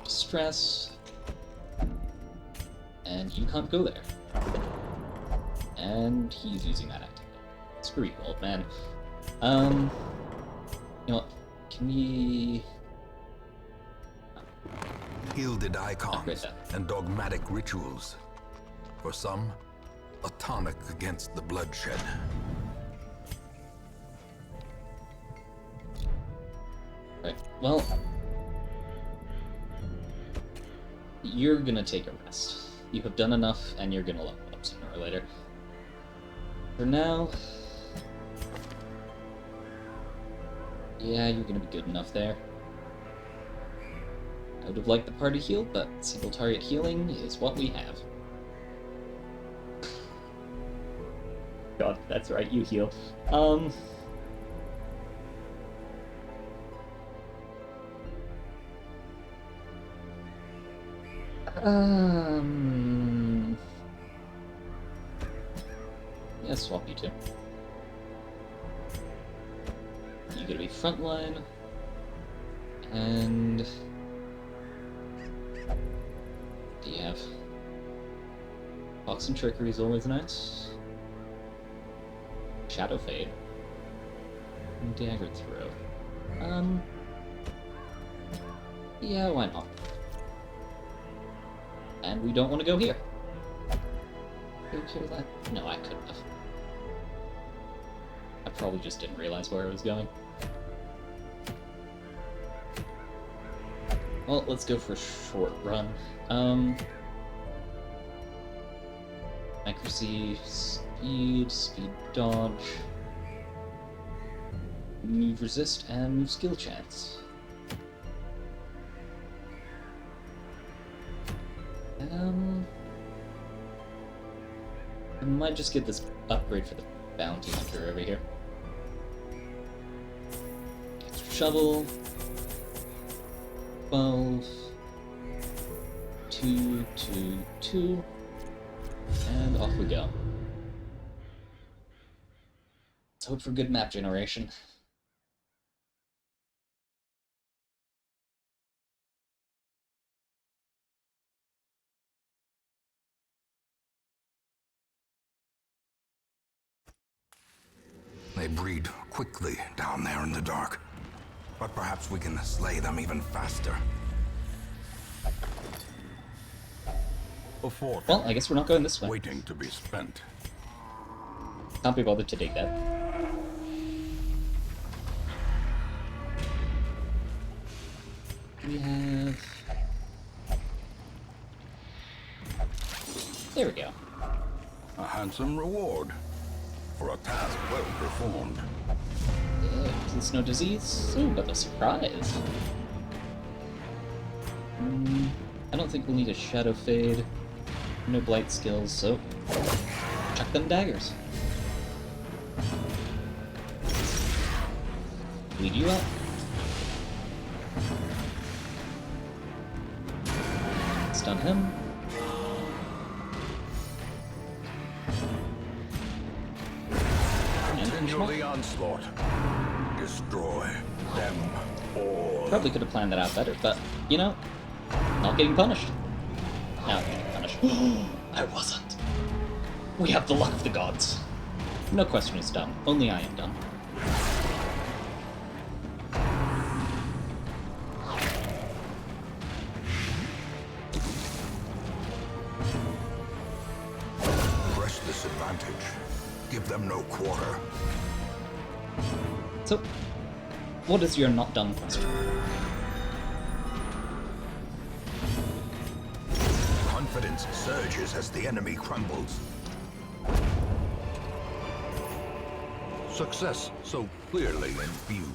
Stress. And you can't go there. And he's using that activity. Screw you, old man. You know what? Can we... Gilded Upgrade icons that. and dogmatic rituals. For some, a tonic against the bloodshed. Right, well... You're gonna take a rest. You have done enough, and you're gonna level up sooner or later. For now... Yeah, you're gonna be good enough there. I would have liked the party heal, but single target healing is what we have. God, that's right, you heal. Yeah, swap you two. You're gonna be frontline, and do you have Fox and Trickery is always nice. Shadow Fade. And Dagger Throw. Yeah, why not? And we don't want to go here. Go to that? No, I couldn't have. I probably just didn't realize where I was going. Well, let's go for a short run. Accuracy, speed dodge, move resist, and move skill chance. I might just get this upgrade for the bounty hunter over here. Extra shovel. 12. 2, 2, 2. And off we go. Let's hope for good map generation. They breed quickly down there in the dark. But perhaps we can slay them even faster. A fort Well, I guess we're not going this way. waiting to be spent. Can't be bothered to dig that. We have... There we go. A handsome reward for a task well performed. Since no disease. Ooh, but a surprise. I don't think we'll need a Shadow Fade. No Blight skills, so... chuck them daggers. Lead you up. Stun him. Continue the onslaught. Destroy them Probably could have planned that out better, but, you know, not getting punished. Now I'm getting punished. I wasn't. We have the luck of the gods. No question is dumb. Only I am dumb. Press this advantage. Give them no quarter. So, what is your not dumb question? Confidence surges as the enemy crumbles. Success so clearly in view.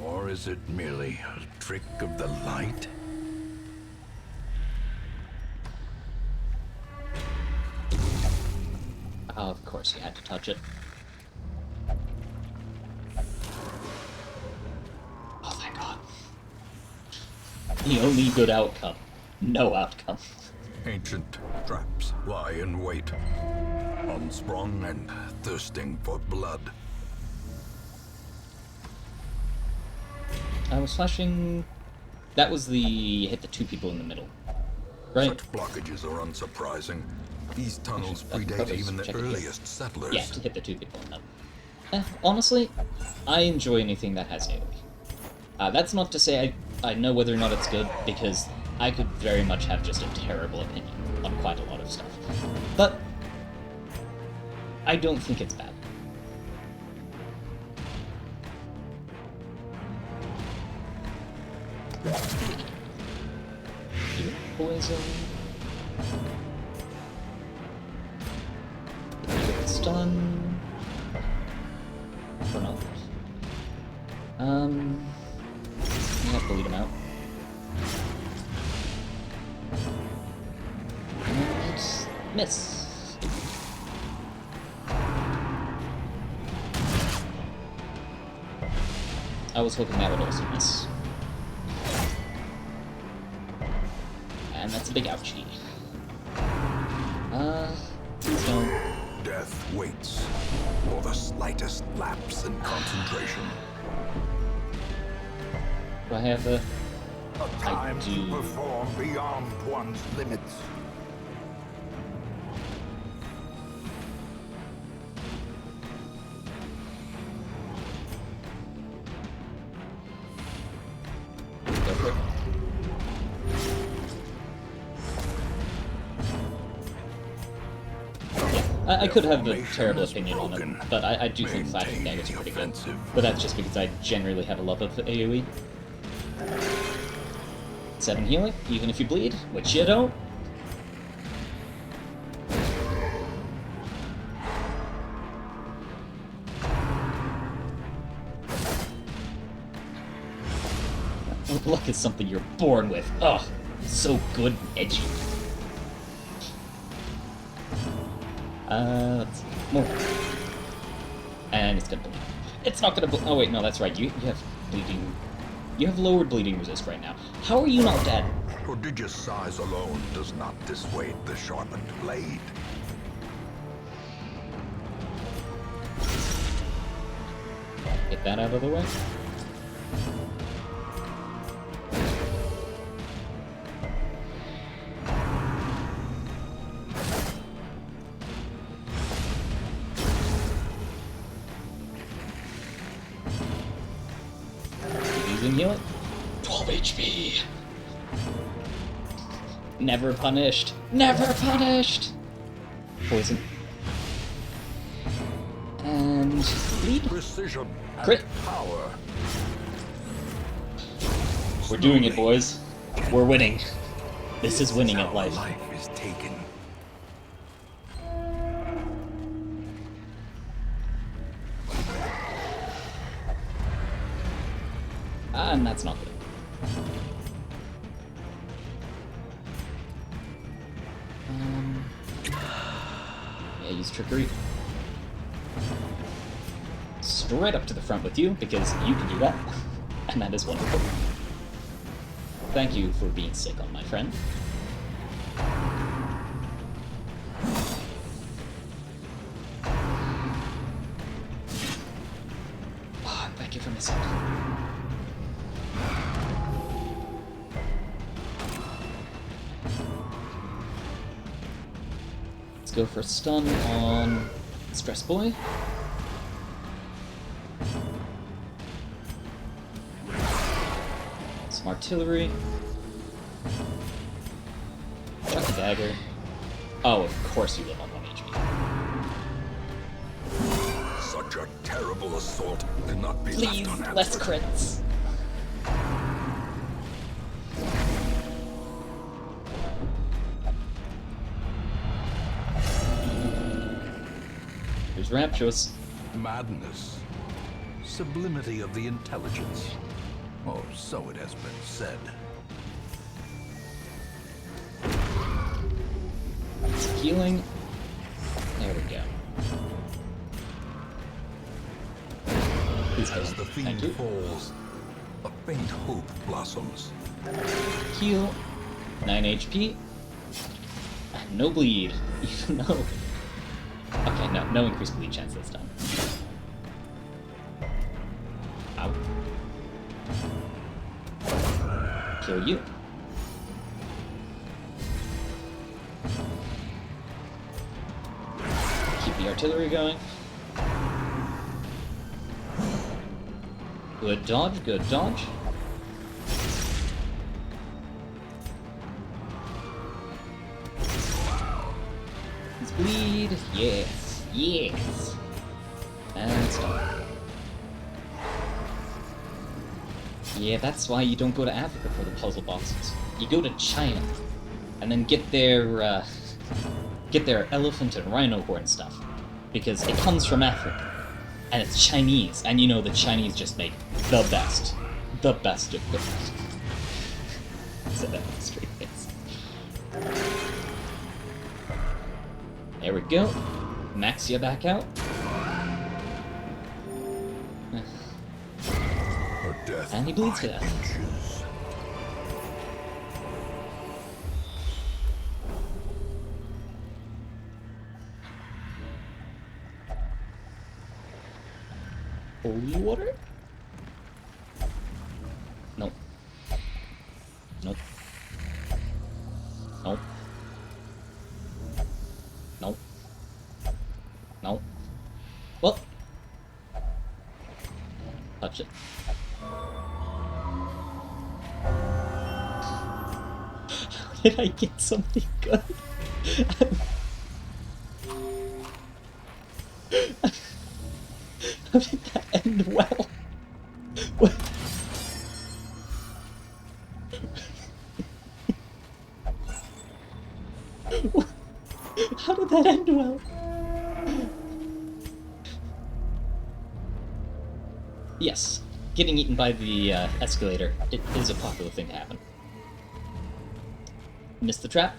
Or is it merely a trick of the light? Oh, of course you had to touch it. Oh, thank God. The only good outcome. No outcome. Ancient traps lie in wait, unsprung and thirsting for blood. I was flashing... That was the... hit the two people in the middle. Right? Such blockages are unsurprising. These tunnels Actually, that predate was even the checking here. earliest settlers. Yeah, to hit the two people in the middle. Honestly, I enjoy anything that has AoE. That's not to say I know whether or not it's good, because I could very much have just a terrible opinion on quite a lot of stuff. But I don't think it's bad. Poison. Stun. For now. I have to lead him out. And miss. I was hoping that would also miss. And that's a big ouchie. Please don't. Death waits for the slightest lapse in concentration. Do I have a... A time do. to perform beyond one's limits. Go for it. I could have a terrible opinion on it, but I do think flashing daggers are pretty good. But that's just because I generally have a love of AoE. 7 healing, even if you bleed, which you don't. Luck is something you're born with. Ugh, so good and edgy. Let's see. More. And it's gonna bleed. It's not gonna bleed. Oh wait, no, that's right. You have bleeding. You have lowered bleeding resist right now. How are you not dead? Prodigious size alone does not dissuade the sharpened blade. Get that out of the way. Using healing. 12 HP. Never punished. Never punished. Poison. And bleed. Precision and Crit. power. We're doing it, boys. We're winning. This is winning at How life. life is taken. And that's not good. Yeah, use trickery. Straight up to the front with you, because you can do that. And that is wonderful. Thank you for being sick on my friend. Oh, thank you for missing. Let's go for a stun on Stress Boy. Some artillery. Chuck a dagger. Oh, of course you live on 1 HP. Such a terrible assault cannot be Please, left unanswered. less crits. Here's Rapturous. Madness. Sublimity of the intelligence. Oh, so it has been said. Healing. There we go. Please As heal. the Thank fiend you. falls, a faint hope blossoms. Heal. 9 HP. And no bleed. Even though... Okay, no increased bleed chance this time. Ow. Kill you. Keep the artillery going. Good dodge, good dodge. Let's bleed. Yes, yes. And stop. Yeah, that's why you don't go to Africa for the puzzle boxes. You go to China, and then get their elephant and rhino horn stuff, because it comes from Africa, and it's Chinese, and you know the Chinese just make the best equipment. So that was a straight face. There we go. Maxia back out. Her death And he bleeds to by death. inches. Holy water? Nope. Nope. Nope. Nope. Nope. Well. Touch it. How did I get something good? How did that end well? What? How did that end well? Yes, getting eaten by the escalator, it is a popular thing to happen. Missed the trap.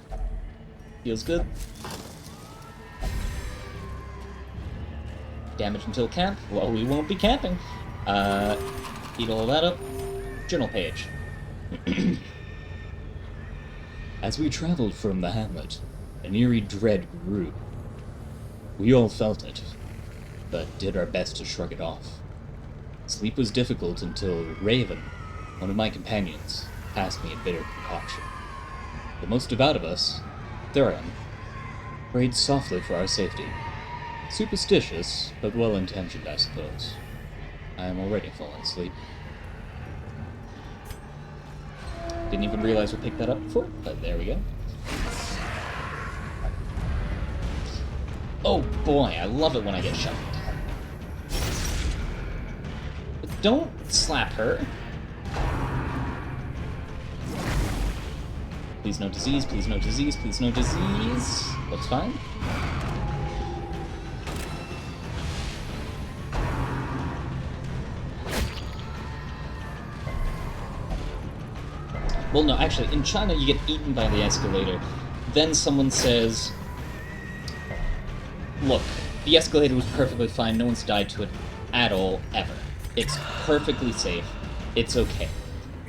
Feels good. Damage until camp? Well, we won't be camping. Eat all that up. Journal page. As we traveled from the hamlet, an eerie dread grew. We all felt it, but did our best to shrug it off. Sleep was difficult until Raven, one of my companions, passed me a bitter concoction. The most devout of us, Thurian, prayed softly for our safety. Superstitious, but well-intentioned, I suppose. I am already falling asleep. Didn't even realize we picked that up before, but there we go. Oh boy, I love it when I get shuffled. But don't slap her. Please no disease, please no disease, please no disease. Looks fine. Well, no, actually, in China you get eaten by the escalator. Then someone says, look, the escalator was perfectly fine, no one's died to it at all, ever. It's perfectly safe, it's okay.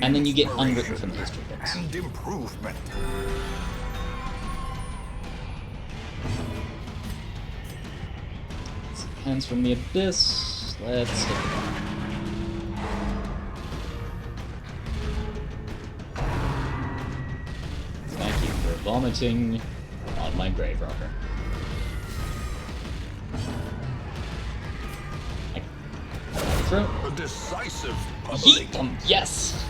And then you get unwritten from the history books. And improvement. Hands from the abyss, let's hit the ball. Thank you for vomiting on my grave rocker. Throw. A decisive Yeet them! Yes!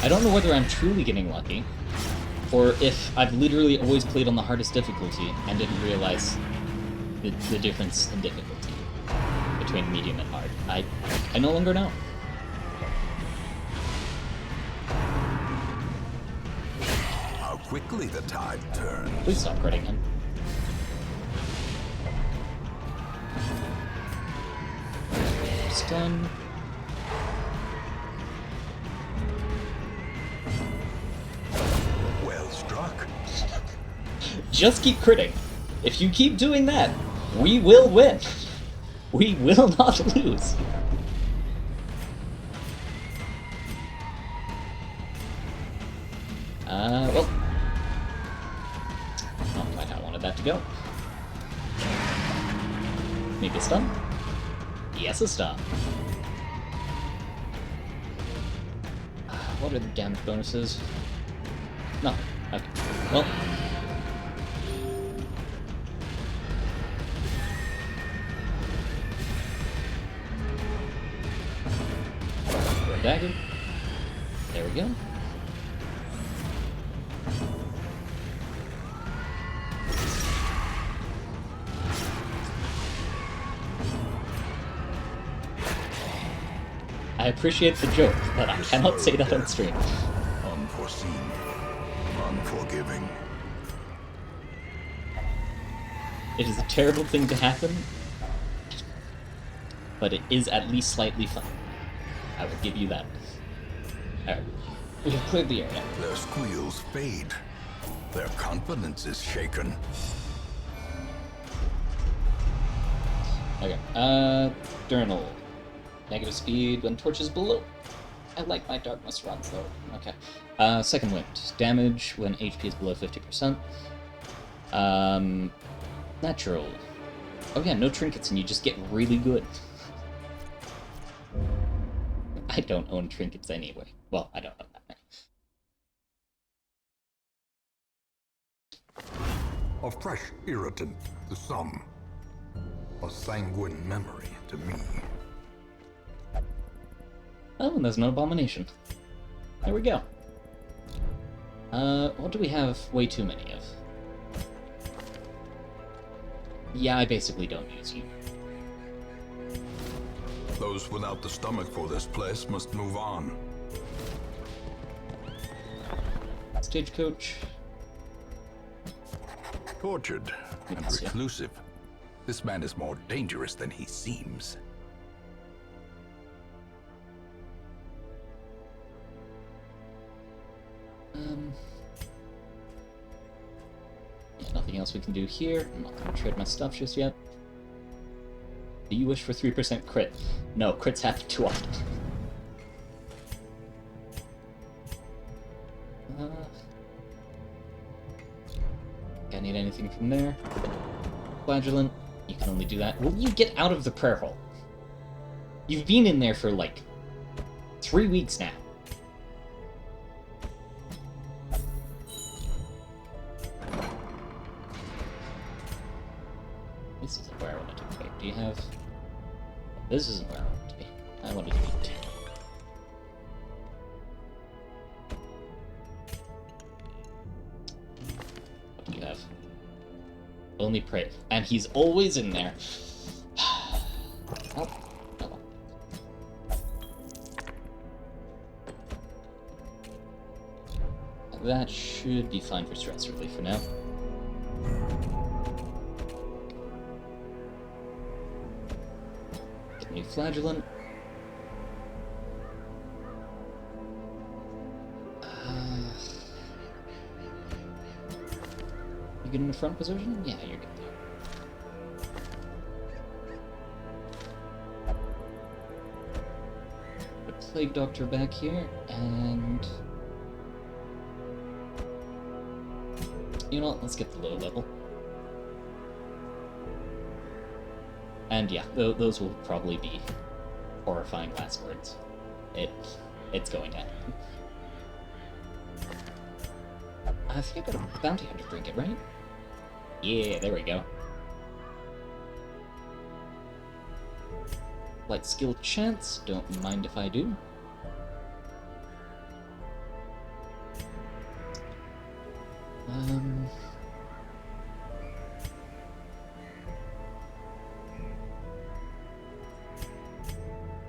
I don't know whether I'm truly getting lucky, or if I've literally always played on the hardest difficulty and didn't realize the difference in difficulty between medium and hard. I no longer know. How quickly the tide turns. Please stop critting him. Stun. Well struck. Just keep critting. If you keep doing that, we will win. We will not lose. Well. Oh, I kind of wanted that to go. Maybe a stun? Yes, a stun. What are the damage bonuses? No. Okay. Well. Dagger. There we go. I appreciate the joke, but I cannot say that on stream. Unforeseen. Unforgiving. It is a terrible thing to happen, but it is at least slightly fun. I will give you that. Alright. We have cleared the area. Their squeals fade. Their confidence is shaken. Okay. Journal. Negative speed when torch is below. I like my darkness runs though. Okay. Second wind. Damage when HP is below 50%. Natural. Oh yeah, no trinkets and you just get really good. I don't own trinkets anyway. Well, I don't own that many. A fresh irritant to some. A sanguine memory to me. Oh, and there's no abomination. There we go. What do we have way too many of? Yeah, I basically don't use you. Those without the stomach for this place must move on. Stagecoach. Tortured and Yes, yeah. reclusive. This man is more dangerous than he seems. Yeah, nothing else we can do here. I'm not gonna trade my stuff just yet. Do you wish for 3% crit? No, crits happen too often. I need anything from there. Flagellant, you can only do that. Will you get out of the prayer hole? You've been in there for like 3 weeks now. This isn't where I wanted to be. Do you have... This isn't where I wanted to be. I wanted to be 10. What do you have? Only pray. And he's always in there. Oh, oh well. That should be fine for stress relief for now. Get a new flagellant. You get in the front position? Yeah, you're good there. Put Plague Doctor back here, and... You know what, let's get the low level. And yeah, those will probably be horrifying last words. It's going to happen. I think I got a bounty hunter trinket, right? Yeah, there we go. Light skill chance, don't mind if I do.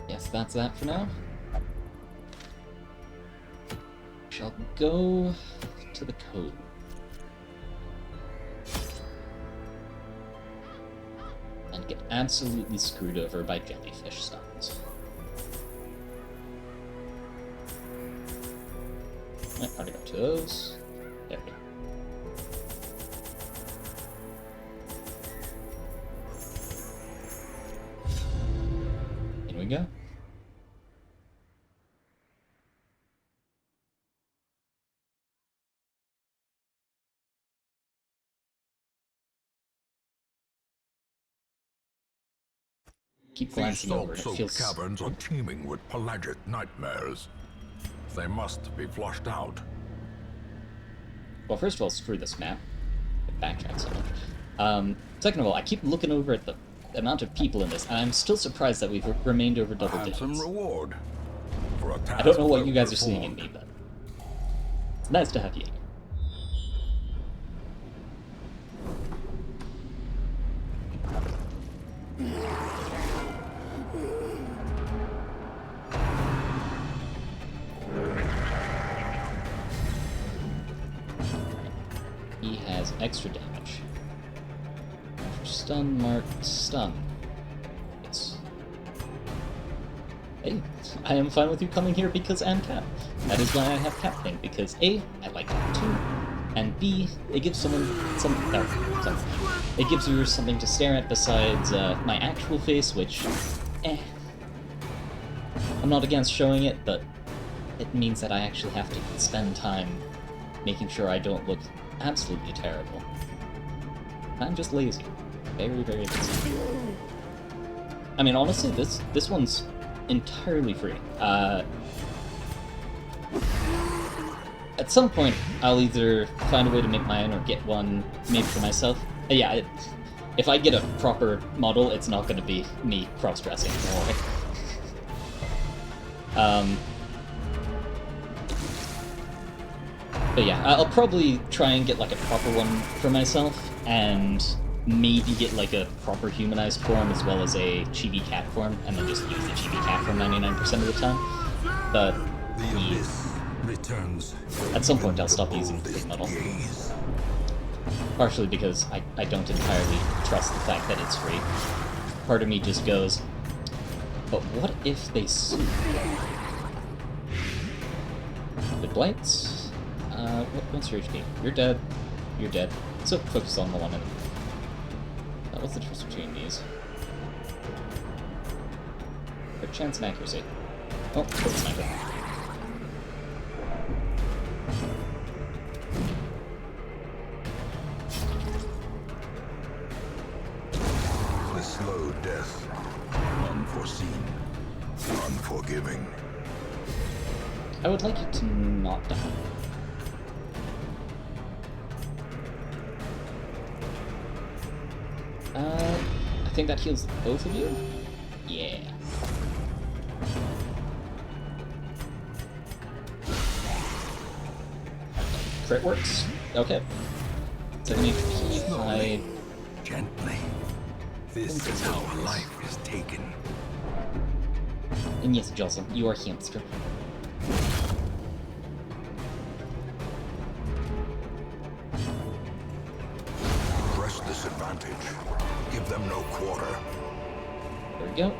Yes, that's that for now. Shall go to the Cove. And get absolutely screwed over by jellyfish stones. Already got 2 of those. There we go. In we go. Keep These glancing over. It salt-soaked feels caverns are teeming with pelagic nightmares. They must be flushed out. well. First of all, screw this map. It backtracks so much. Second of all, I keep looking over at the amount of people in this, and I'm still surprised that we've remained over double Handsome digits. reward for a task I don't know what well you guys are seeing in performed. me, but it's nice to have you. He has extra damage. Stun, marked, stun. Yes. Hey, I am fine with you coming here because I'm Cap. That is why I have Cap thing, because A, I like it too, and B, it gives someone it gives viewers something to stare at besides my actual face, which, I'm not against showing it, but it means that I actually have to spend time making sure I don't look absolutely terrible. I'm just lazy. Very, very lazy. I mean, honestly, this one's entirely free. At some point, I'll either find a way to make my own or get one made for myself. Yeah, if I get a proper model, it's not going to be me cross-dressing, don't worry. But yeah, I'll probably try and get like a proper one for myself, and maybe get like a proper humanized form as well as a chibi cat form, and then just use the chibi cat form 99% of the time. But The abyss returns. at some point I'll stop using the big model. Gaze. Partially because I don't entirely trust the fact that it's free. Part of me just goes, but what if they sue? Good blights. What's your HP? You're dead. You're dead. So focus on the one in. What's the difference between these? Or chance and accuracy. Oh, quick sniper. The slow death. Unforeseen. Unforgiving. I would like you to not die. I think that heals both of you? Yeah. Crit works? Okay. 7 HP, 5. Gently. This is how a life is taken. And yes, Jocelyn, you are hamster. Press this advantage. Give them no quarter. There we go.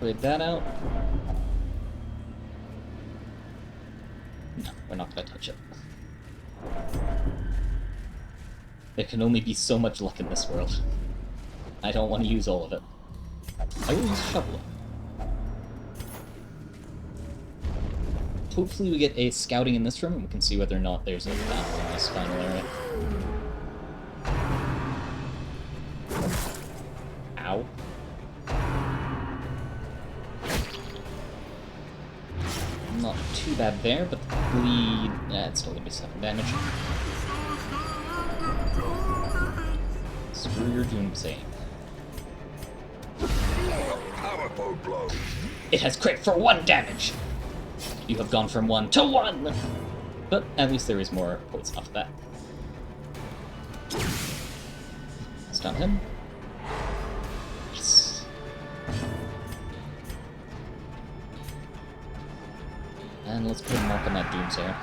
Raid that out. No, we're not gonna touch it. There can only be so much luck in this world. I don't want to use all of it. I will use Shovel. Hopefully we get a scouting in this room and we can see whether or not there's a battle in this final area. Ow. Not too bad there, but the bleed... it's still gonna be 7 damage. Screw your doomsaying. Powerful blow. It has crit for 1 damage! You have gone from 1 to 1! But at least there is more points off that. Stun him. Yes. And let's put a mark on that doomsayer.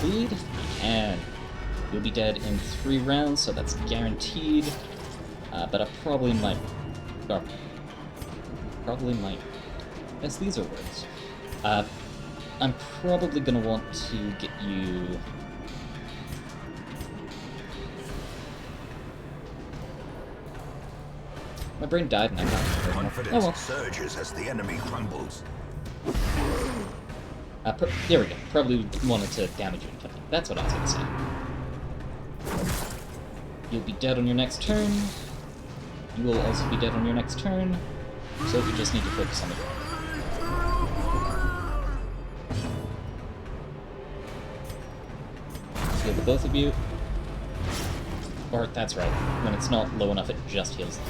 Bleed, and you'll be dead in 3 rounds, so that's guaranteed. But I probably might. Yes, these are words. I'm probably gonna want to get you. My brain died and I got it. Confidence Oh well. surges as the enemy crumbles. There we go. Probably wanted to damage you and kill you. That's what I was gonna say. You'll be dead on your next turn. You will also be dead on your next turn. So we just need to focus on the draw. Heal the both of you. Or, that's right. When it's not low enough, it just heals them.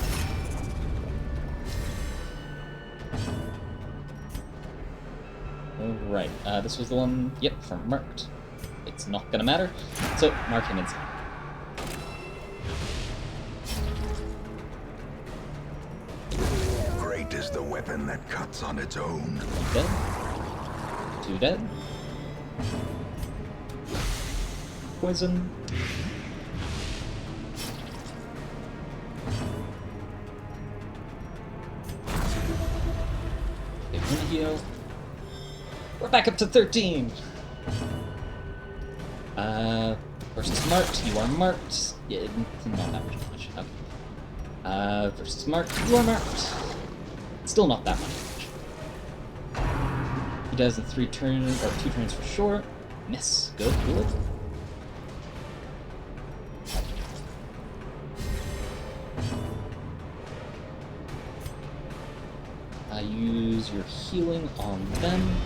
Alright, this was the one, yep, from Marked. It's not gonna matter, so mark him inside. Great is the weapon that cuts on its own. 1 dead. 2 dead. Poison. Give him a heal. We're back up to 13! Versus Marked, you are marked. Yeah, not that much damage. Okay. Versus Marked, you are marked. Still not that much damage. He does in 3 turns, or 2 turns for sure. Miss. Good, good. Use your healing on them.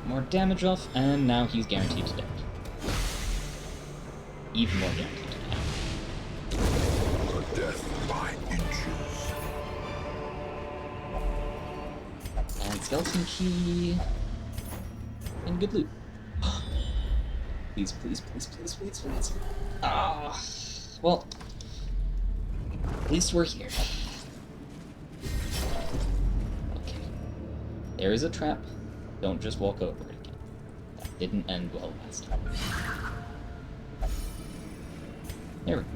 More damage off, and now he's guaranteed to die. Even more guaranteed to die. A death by inches. And skeleton key. And good loot. Please, please, please, please, please, please. Ah, well, at least we're here. Okay. There is a trap. Don't just walk over it again. That didn't end well last time. There we go.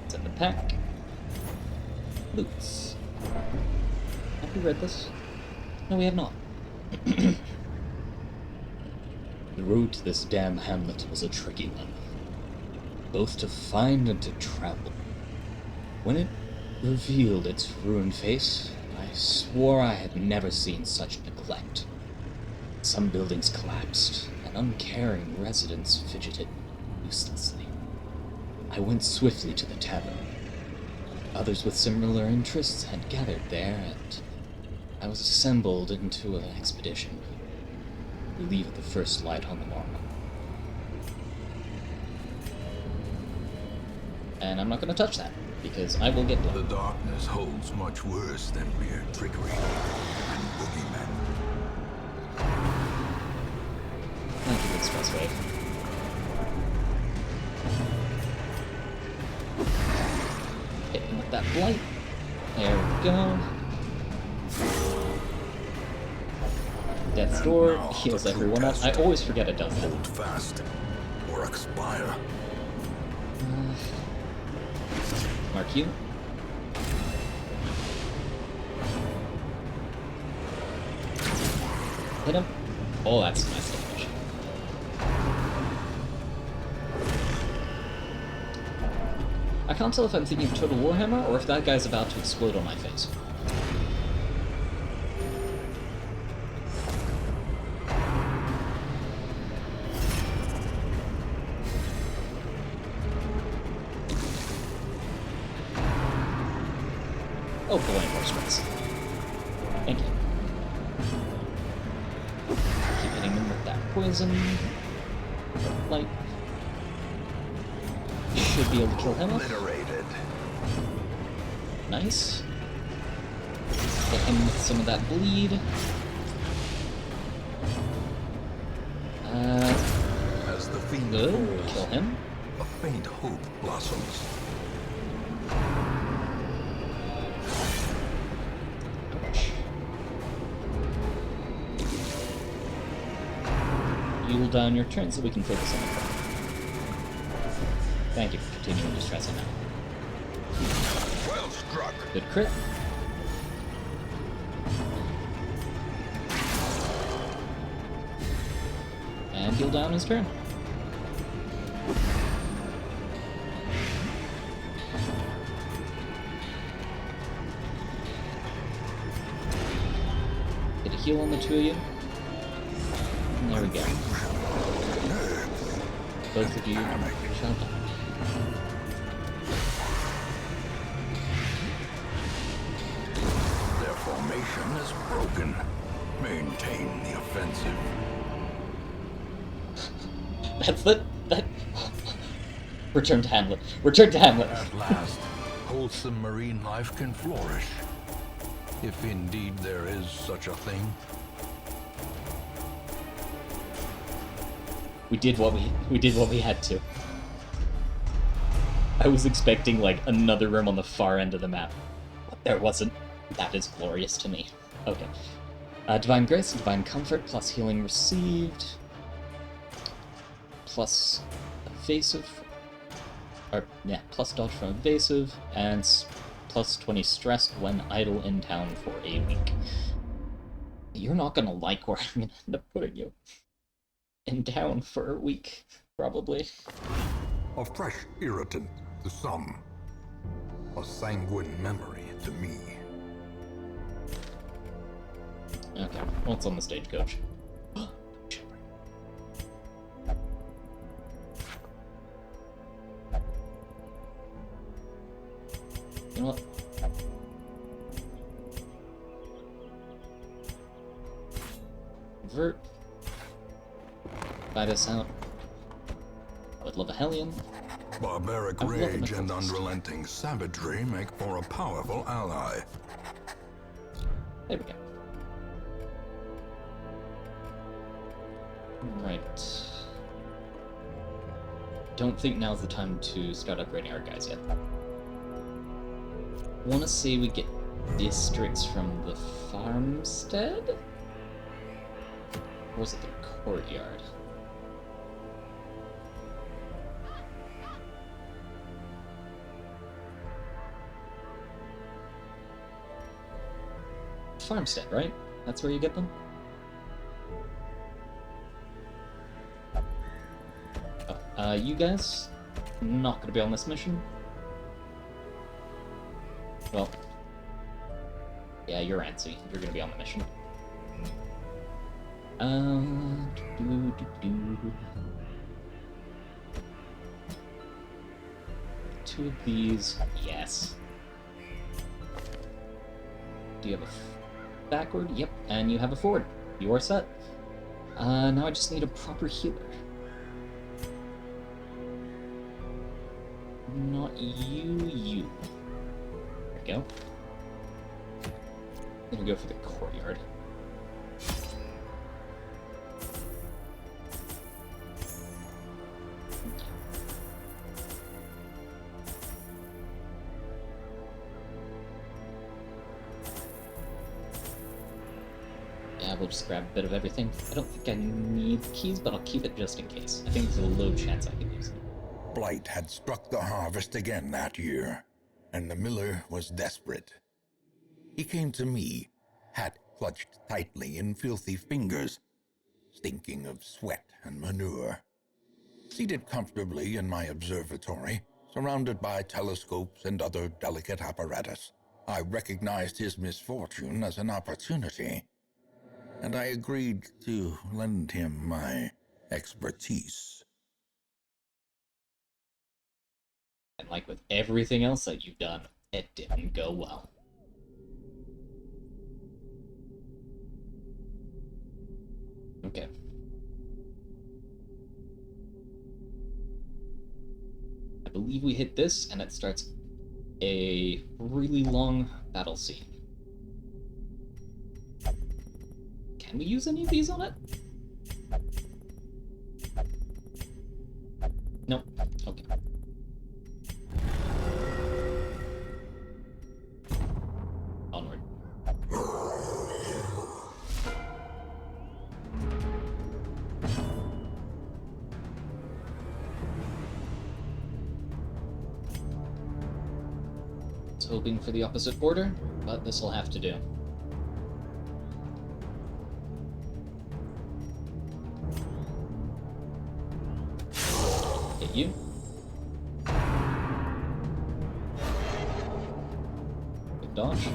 It's in the pack. Loots. Have we read this? No, we have not. The road to this damn hamlet was a tricky one, both to find and to travel. When it revealed its ruined face, I swore I had never seen such neglect. Some buildings collapsed, and uncaring residents fidgeted uselessly. I went swiftly to the tavern. Others with similar interests had gathered there, and I was assembled into an expedition. We leave at the first light on the morrow. And I'm not going to touch that, because I will get The blown. darkness holds much worse than mere trickery and boogeymen. Thank you, Expressway. Hit him with that blight. There we go. Death's Door heals everyone up. I always forget it does that. Hold fast or expire. Mark you. Hit him. Oh, that's nice damage. I can't tell if I'm thinking of Total Warhammer or if that guy's about to explode on my face. Oh boy, more stress. Thank you. Keep hitting them with that poison. Light. Should be able to kill him off. Obliterated. Nice. Get him with some of that bleed. As the fiend Good. falls, Kill him. a faint hope blossoms. You'll down your turn so we can focus on the crit. Thank you for continuing to stress him out. Well struck. Good crit. And he'll down his turn. Get a heal on the two of you. And there we go. Both of you shall die. Their formation is broken. Maintain the offensive. That's that. Return to Hamlet. Return to Hamlet. At last, wholesome marine life can flourish. If indeed there is such a thing. We did what we had to. I was expecting like another room on the far end of the map, but there wasn't. That is glorious to me. Okay. Divine Grace, Divine Comfort, plus healing received, plus evasive, plus dodge from evasive, and plus 20 stress when idle in town for a week. You're not gonna like where I'm gonna end up putting you. In town for a week, probably. A fresh irritant to some. A sanguine memory to me. Okay, what's on the stagecoach? You know what? Vert. Buy this out. I would love a Hellion. Barbaric I would love an rage and occultist. unrelenting savagery make for a powerful ally. There we go. Right. Don't think now's the time to start upgrading our guys yet. Wanna say we get districts from the Farmstead? Or was it the courtyard? Farmstead, right? That's where you get them? Oh, you guys? Not gonna be on this mission? Well, yeah, you're antsy. You're gonna be on the mission. Two of these, yes. Do you have a backward? Yep, and you have a forward. You are set. Now I just need a proper healer. Not you. There we go. Gonna go for the courtyard. Yeah, we'll just grab a bit of everything. I don't think I need the keys, but I'll keep it just in case. I think there's a low chance I can use it. Blight had struck the harvest again that year, and the miller was desperate. He came to me, hat clutched tightly in filthy fingers, stinking of sweat and manure. Seated comfortably in my observatory, surrounded by telescopes and other delicate apparatus, I recognized his misfortune as an opportunity, and I agreed to lend him my expertise. And like with everything else that you've done, it didn't go well. Okay. I believe we hit this, and it starts a really long battle scene. Can we use any of these on it? Nope. Okay. Onward. Was hoping for the opposite border, but this'll have to do. Hit you. Good dodge.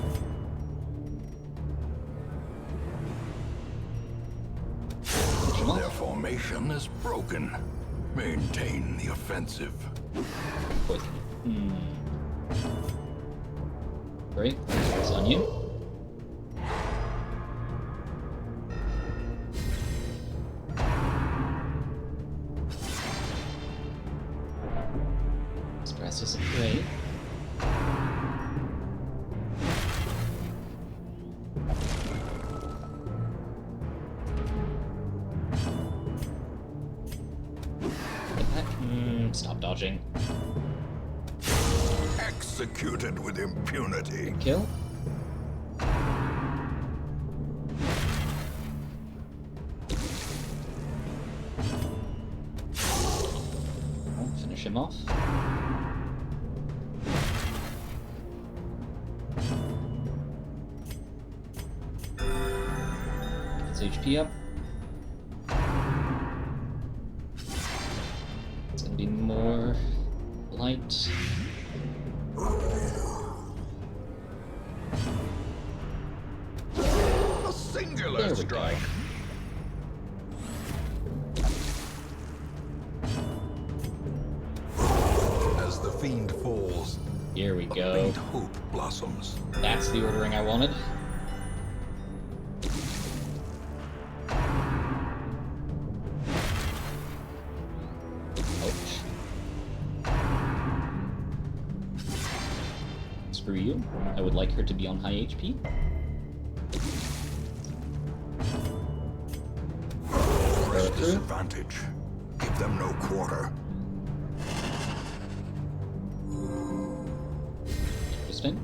Finish him Their off. formation is broken. Maintain the offensive. Poison. Great. It's on you. Stress is a prey. Get back. Stop dodging. Executed with impunity. Kill. I'll finish him off. Get his HP up. It's gonna be more light. A singular There we go. strike. As the fiend falls, Here we a go. faint hope blossoms. That's the ordering I wanted. Ouch. Screw you. I would like her to be on high HP. Press through. disadvantage. Give them no quarter. Interesting.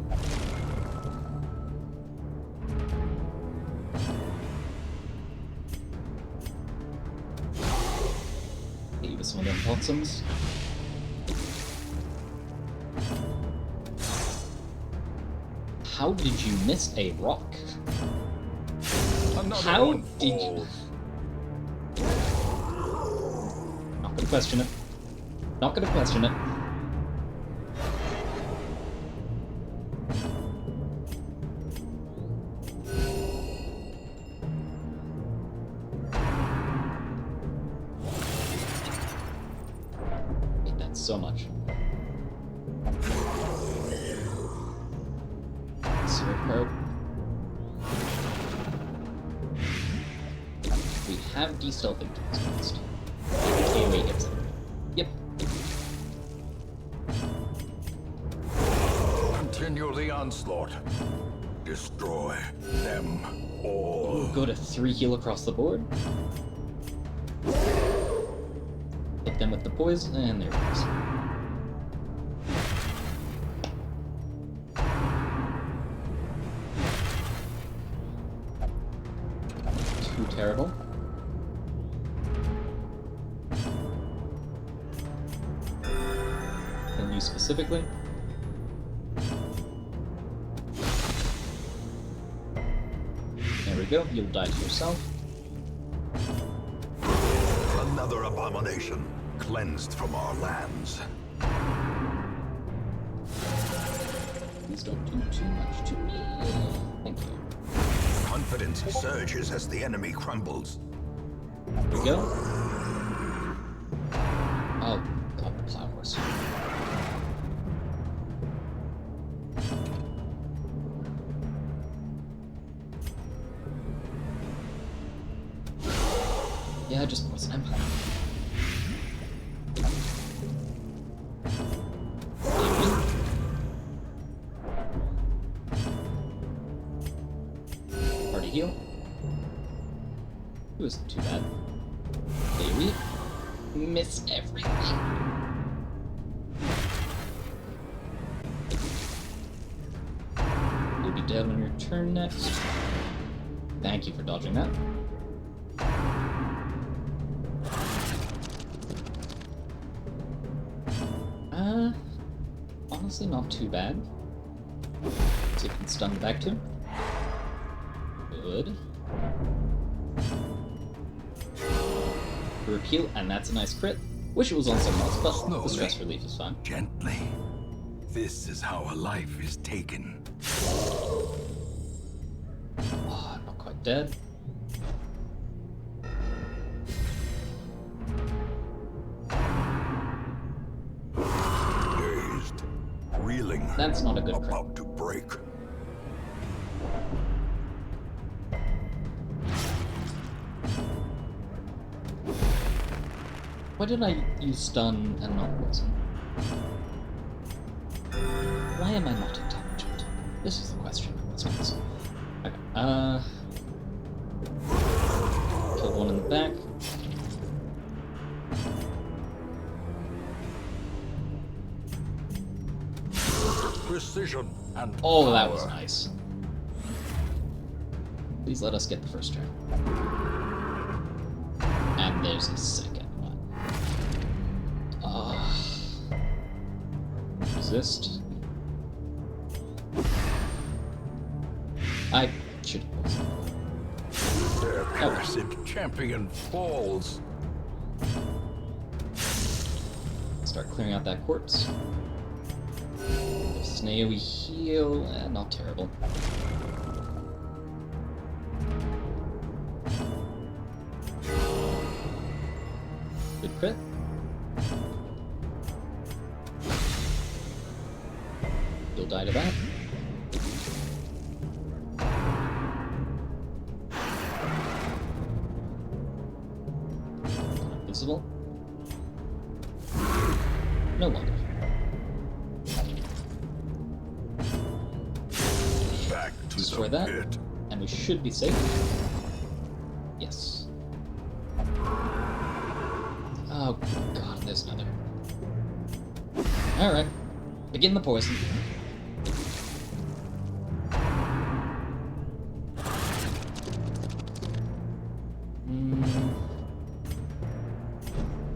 Hit you with some of them potsums. How did you miss a rock? Another How one did you... falls. Not gonna question it. Not gonna question it. Hate that so much. Sword probe. We have de-stealthing tools next. AoE hits it. Yep. Continue the onslaught. Destroy them all. Go to 3 heal across the board. Hit them with the poison, and there it goes. Too terrible. And you specifically. There we go, you'll die to yourself. Another abomination cleansed from our lands. Please don't do too much to me. Thank you. Confidence surges as the enemy crumbles. Here we go. Oh, God, the plow horse. Yeah, just poison him. Party heal. It wasn't too bad. Maybe. Miss everything. You'll be dead on your turn next. Thank you for dodging that. Honestly, not too bad. See if we can stun the back to him. Good. Repeal, and that's a nice crit. Wish it was on someone else, but the Slowly. stress relief is fine. Gently. This is how a life is taken. Oh, not quite dead. Dazed, reeling, That's not a good crit. about to break. Why did I use stun and not poison? Why am I not intelligent? This is the question I must ask. Okay, kill one in the back. Precision and Oh, that was power. nice. Please let us get the first turn. And there's the second one. Resist. I should have poisoned. Their Oh. cursed champion falls. Start clearing out that corpse. Snail, we heal. Not terrible. Good crit. You'll die to that. Invincible. No longer. Back to Destroy the that. pit. And we should be safe. Yes. Oh god, there's another. Alright. Begin the poison.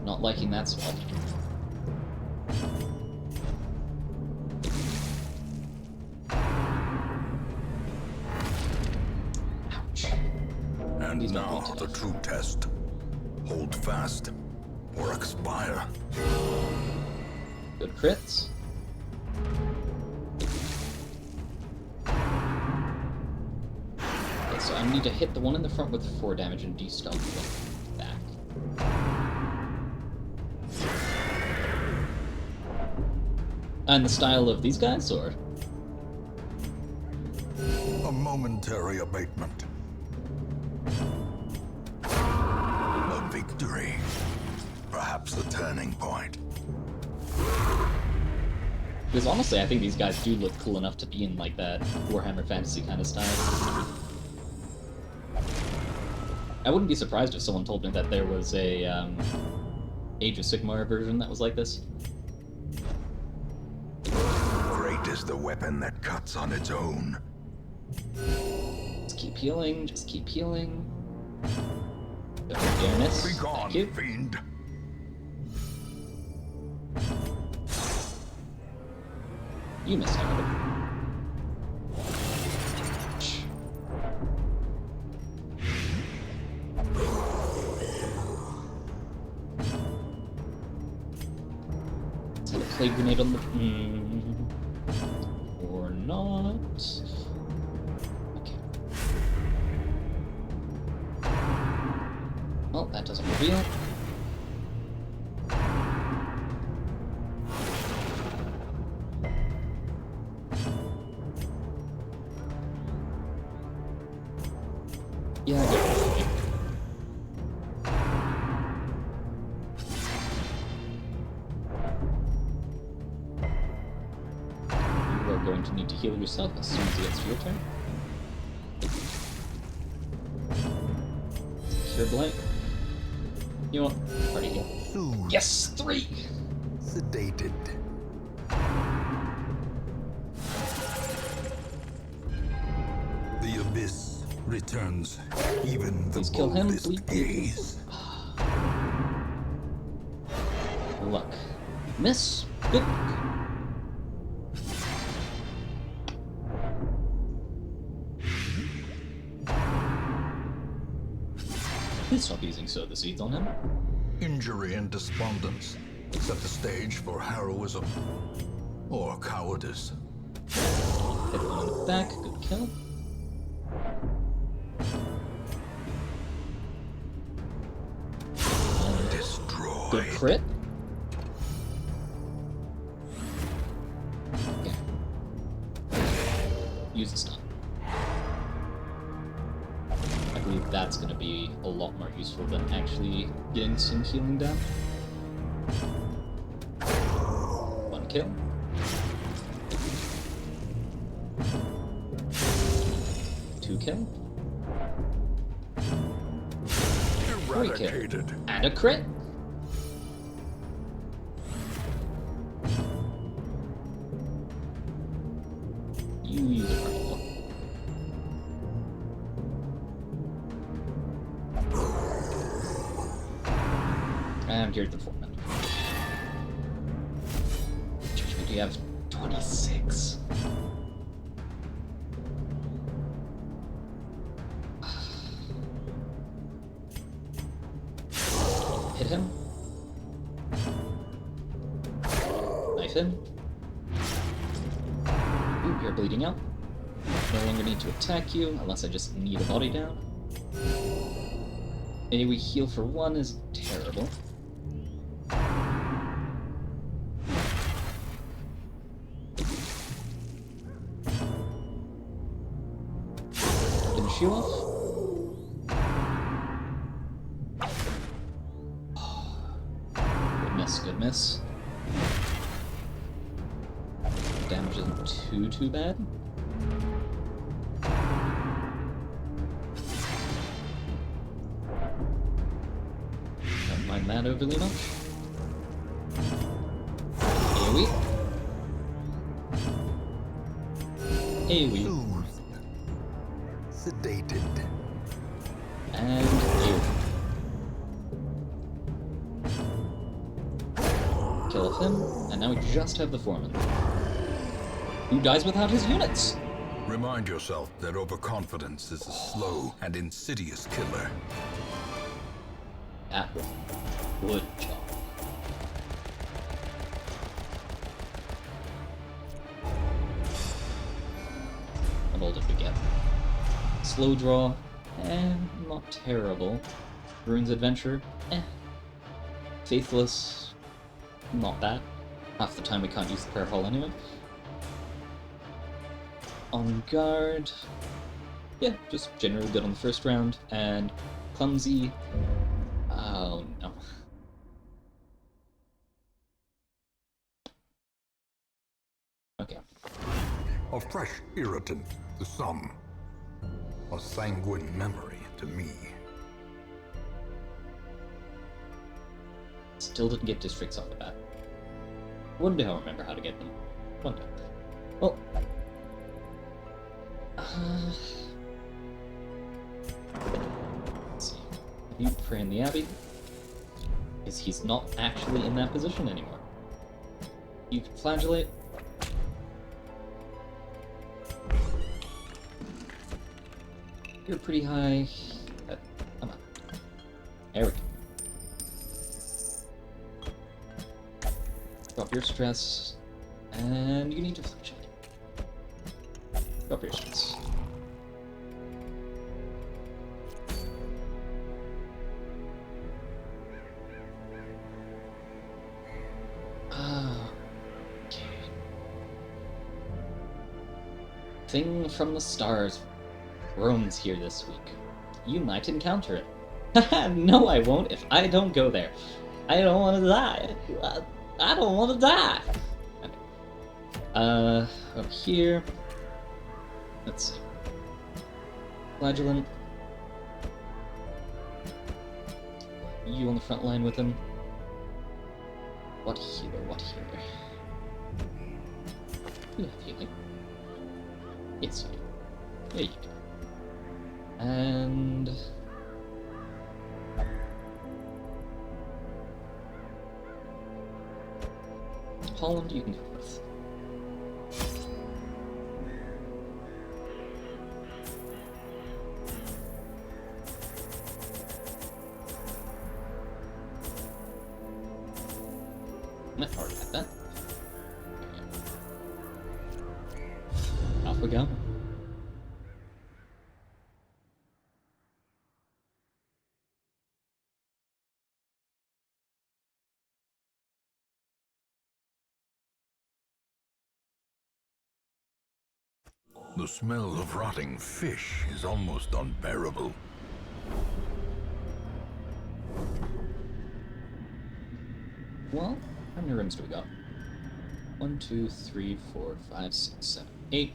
Not liking that swap. Ouch. And He's not now going to the die. true test. Hold fast, or expire. Good crits. Okay, so I need to hit the one in the front with 4 damage and de-stun the one back. And the style of these guys, or? A momentary abatement. A victory. Perhaps the turning point. Because honestly, I think these guys do look cool enough to be in like that Warhammer Fantasy kind of style. I wouldn't be surprised if someone told me that there was a Age of Sigmar version that was like this. Great is the weapon that cuts on its own. Just keep healing, just keep healing. Don't dare miss. Be gone, Thank you. fiend. You missed out. Let's hit a plague grenade on the... Or not... Okay. Well, that doesn't reveal. Yeah, I get it. are going to need to heal yourself as soon as it gets to your turn. Cure Blight. You want party heal? Soothed. Yes! 3! Sedated. The abyss returns even the Please kill him, boldest please. gaze. Luck. Miss. Good luck. Please stop using soda seeds on him. Injury and despondence set the stage for heroism or cowardice. Hit one in the back. Good kill. Destroy. Good crit. Okay. Use the stun. I believe that's going to be a lot more useful than actually getting some healing down. 1 kill. 2 kill. 3 kill. Eradicated. And a crit. You use a particle. And here's the foreman. Judgment, you have 26. Hit him. Knife him. Ooh, you're bleeding out. No longer need to attack you, unless I just need a body down. AoE heal for 1 is terrible. Finish you off. Good miss. Damage isn't too bad. Don't mind that overly much. AoE. AoE. Soothed. Sedated. And AoE. Kill him, and now we just have the foreman. Who dies without his units? Remind yourself that overconfidence is a slow and insidious killer. That one. Good job. What all did we get? Slow draw, not terrible. Rune's Adventure, Faithless, not bad. Half the time we can't use the prayer hall anyway. On guard, yeah, just generally good on the first round, and clumsy, oh no. Okay. A fresh irritant to some. A sanguine memory to me. Still didn't get districts off the bat. One day I'll remember how to get them. One day. Well, let's see. You pray in the Abbey, because he's not actually in that position anymore. You can flagellate. You're pretty high. Come on. There we go. Drop your stress, and you need to flagellate. Drop your stress. Okay. Thing from the stars roams here this week. You might encounter it. Haha, no I won't if I don't go there. I don't want to die. I don't want to die. Okay. Over here. Let's see. Flagellant. You on the front line with him. What healer? What healer? You have healing. Yes, you do. There you go. And... Holland, you can go with. I already had that. Off we go. The smell of rotting fish is almost unbearable. Well, how many rooms do we got? 1, 2, 3, 4, 5, 6, 7, 8.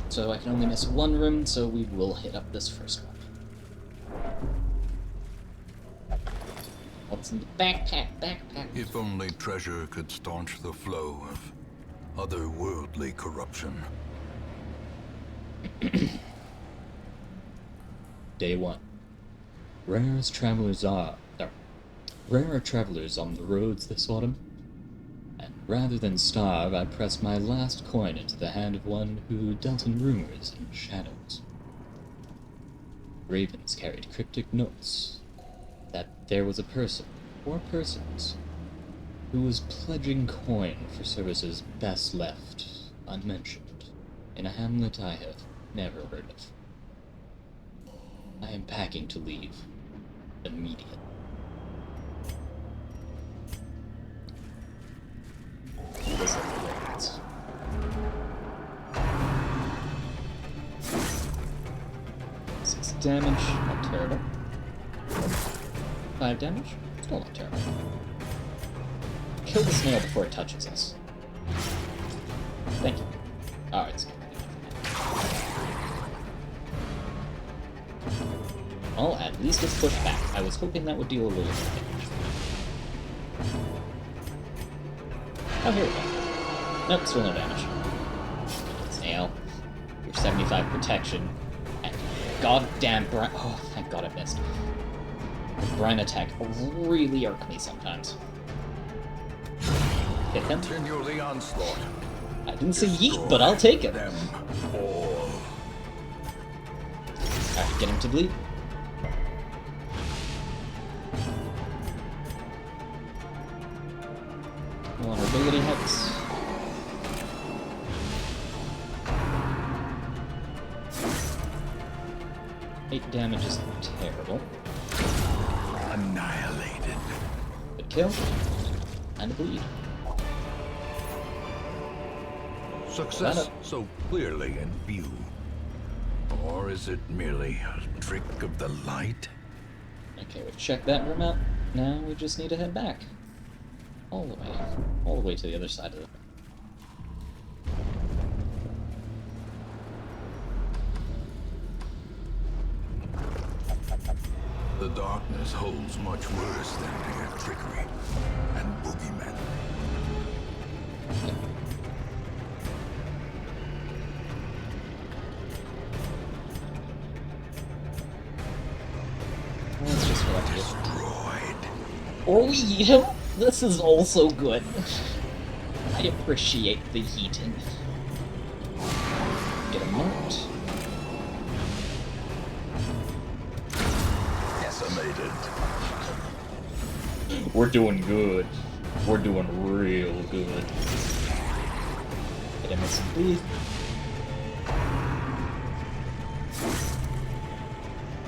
So I can only miss one room, so we will hit up this first one. What's in the backpack? Backpack. If only treasure could staunch the flow of otherworldly corruption. Day 1. Rare are travelers on the roads this autumn, and rather than starve, I pressed my last coin into the hand of one who dealt in rumors and shadows. Ravens carried cryptic notes that there was a person, or persons, who was pledging coin for services best left unmentioned in a hamlet I have never heard of. I am packing to leave immediately. This is the ravens. 6 damage, not terrible. 5 damage, still not terrible. Kill the snail before it touches us. Thank you. Alright, it's well, at least it's pushed back. I was hoping that would deal a little bit of damage. Oh, here we go. Nope, still no damage. Snail. Your 75 protection. And goddamn brine. Oh, thank god I missed. The brine attack really irk me sometimes. Hit him. Continue the onslaught. I didn't say yeet, but I'll take it. Them all. Alright, get him to bleed. Vulnerability hex. Eight damage is terrible. Annihilated. Good kill. And a bleed. Success so clearly in view. Or is it merely a trick of the light? Okay, we've checked that room out. Now we just need to head back. All the way to the other side of the... The darkness holds much worse than mere trickery and boogeymen. Let's just go up here. Destroyed. Or we eat him! This is also good. I appreciate the heating. Get him marked. Decimated. We're doing good. We're doing real good. Get him with some bleed.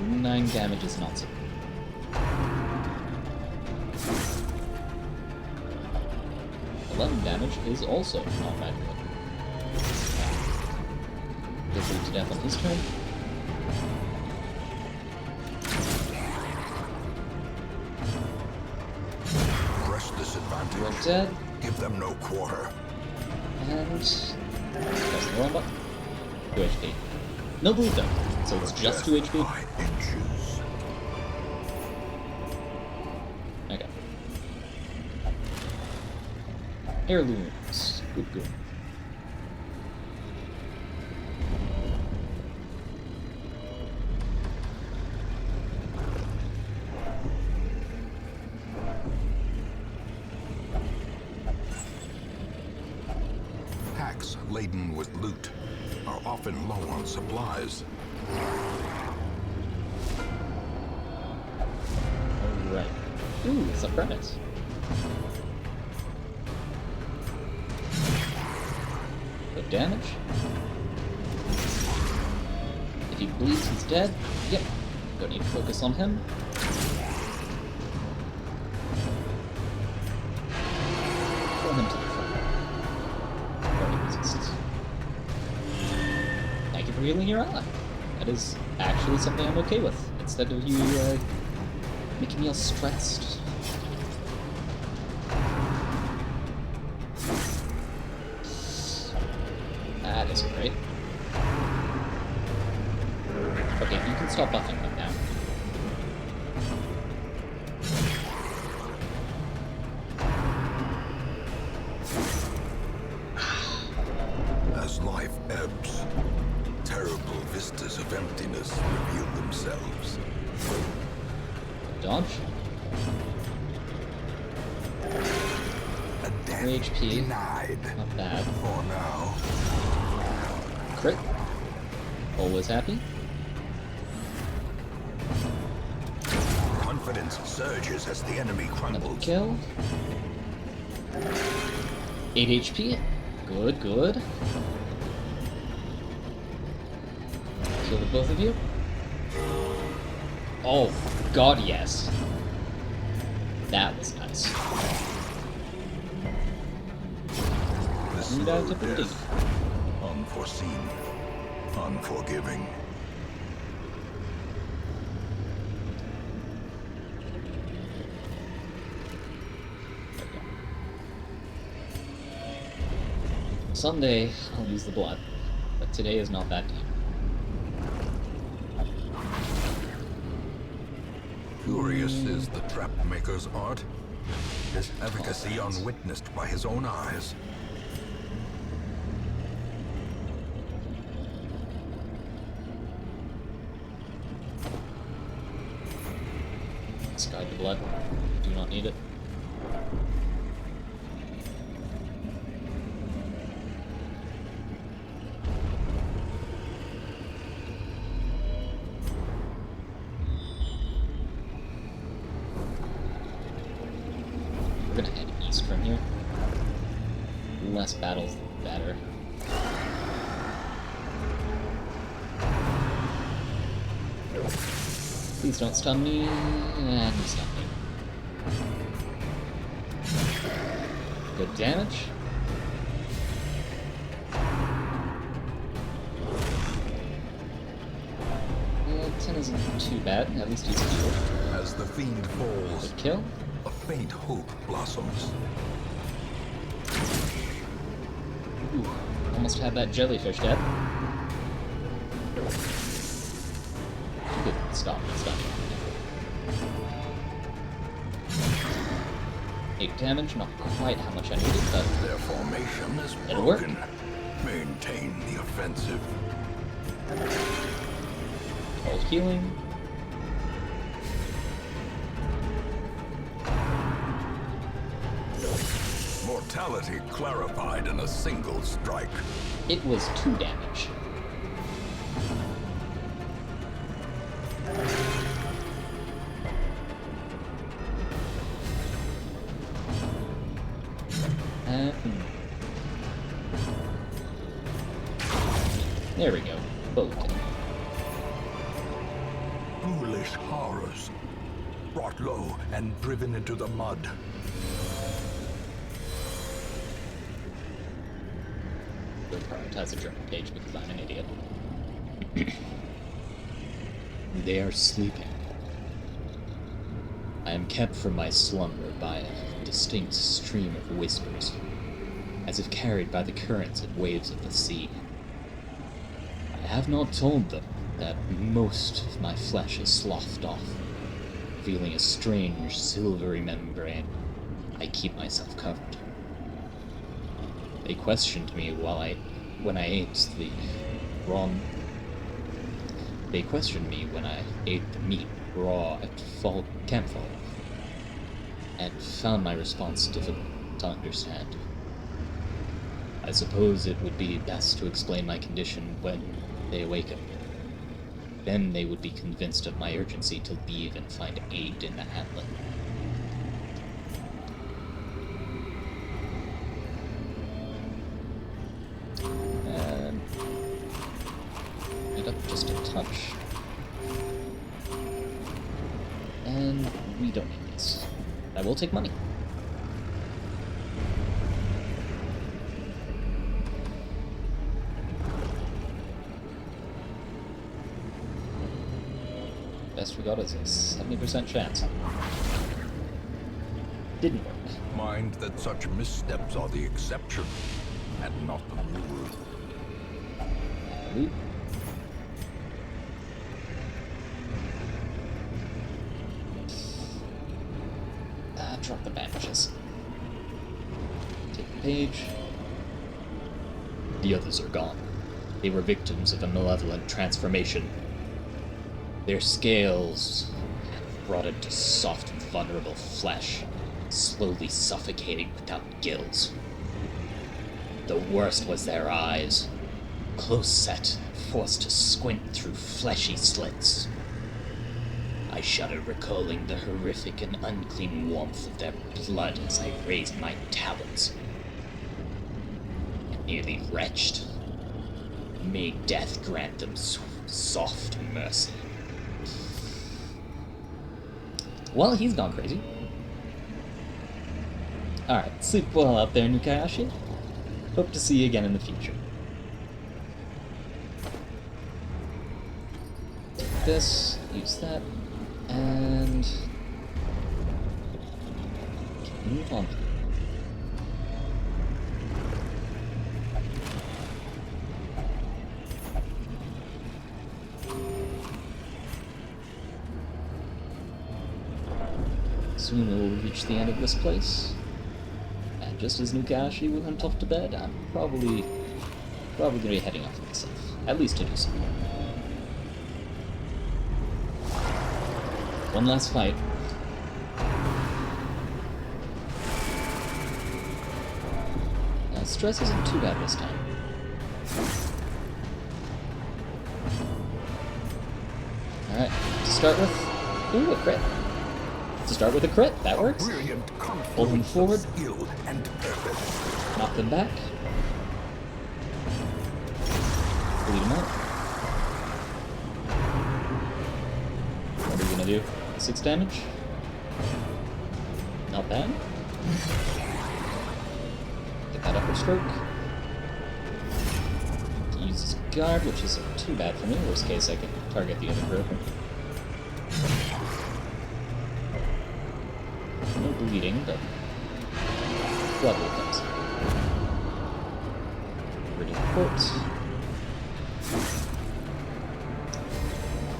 9 damage is not so good. 11 damage is also not bad good. He'll bleed to death on his turn. Press disadvantage. You're dead. Give them no quarter. And press the wrong button. 2 HP. No bleed though, so it's just 2 HP. By inches. Okay. Heirlooms. Good, good. Packs laden with loot are often low on supplies. Alright. Ooh, it's a furnace. Good damage. If he bleeds, he's dead. Yep. Don't need to focus on him. Pull him to the front. Or he resists. Thank you for healing your ally. That is actually something I'm okay with. Instead of you making me all stressed. That is great. Okay, you can stop buffing him now. As life ebbs, terrible vistas of emptiness reveal themselves. Dodge. A death 3 HP. denied. Not bad. For now. Crit. Always happy. Confidence surges as the enemy Another crumbles. kill. 8 HP. Good, good. Kill the both of you. Oh, God, yes. That was nice. The And out slow to bleeding. death. Unforeseen. Unforgiving. Someday I'll use the blood, but today is not that day. Curious is the trap maker's art. His efficacy unwitnessed by his own eyes. Discard the blood. Do not need it. We're gonna head east from here. Less battles, the better. Please don't stun me, and you stun me. Good damage. Yeah, 10 isn't too bad, at least he's healed. As the fiend falls, Good kill. a faint hope blossoms. Ooh, almost had that jellyfish dead. Good, stop. 8 damage, not quite how much I needed, but Their formation is It'll work. broken. Maintain the offensive. hold healing. Mortality clarified in a single strike. It was 2 damage. There we go. Both kill. Foolish horrors. Brought low and driven into the mud. We'll prioritize the journal page because I'm an idiot. They are sleeping. I am kept from my slumber by a distinct stream of whispers. as if carried by the currents and waves of the sea. I have not told them that most of my flesh is sloughed off, revealing a strange silvery membrane I keep myself covered. They questioned me when I ate the raw. They questioned me when I ate the meat raw at campfire, and found my response difficult to understand. I suppose it would be best to explain my condition when they awaken. Then they would be convinced of my urgency to leave and find aid in the Atlan. And it up just a touch. And we don't need this. I will take money. Best we got is a 70% chance. Didn't work. Mind that such missteps are the exception, and not the rule. Loot. Drop the bandages. Take the page. The others are gone. They were victims of a malevolent transformation. Their scales brought into soft, vulnerable flesh, slowly suffocating without gills. The worst was their eyes, close set, forced to squint through fleshy slits. I shuddered, recalling the horrific and unclean warmth of their blood as I raised my talons. And nearly retched, may death grant them soft mercy. Well, he's gone crazy. Alright, sleep well out there, Nukayashi. Hope to see you again in the future. Take this, use that, and move on. Soon we will reach the end of this place. And just as Nukashi went off to bed, I'm probably gonna be heading off myself. At least to do something. One last fight. Stress isn't too bad this time. Alright, to start with... Ooh, a crit. To start with a crit, that works. Pull him forward. Knock them back. Bleed him out. What are we gonna do? 6 damage? Not bad. Get that upper stroke. Use his guard, which isn't too bad for me. Worst case, I can target the other broker. No bleeding, but blood will come. Rid of the corpse.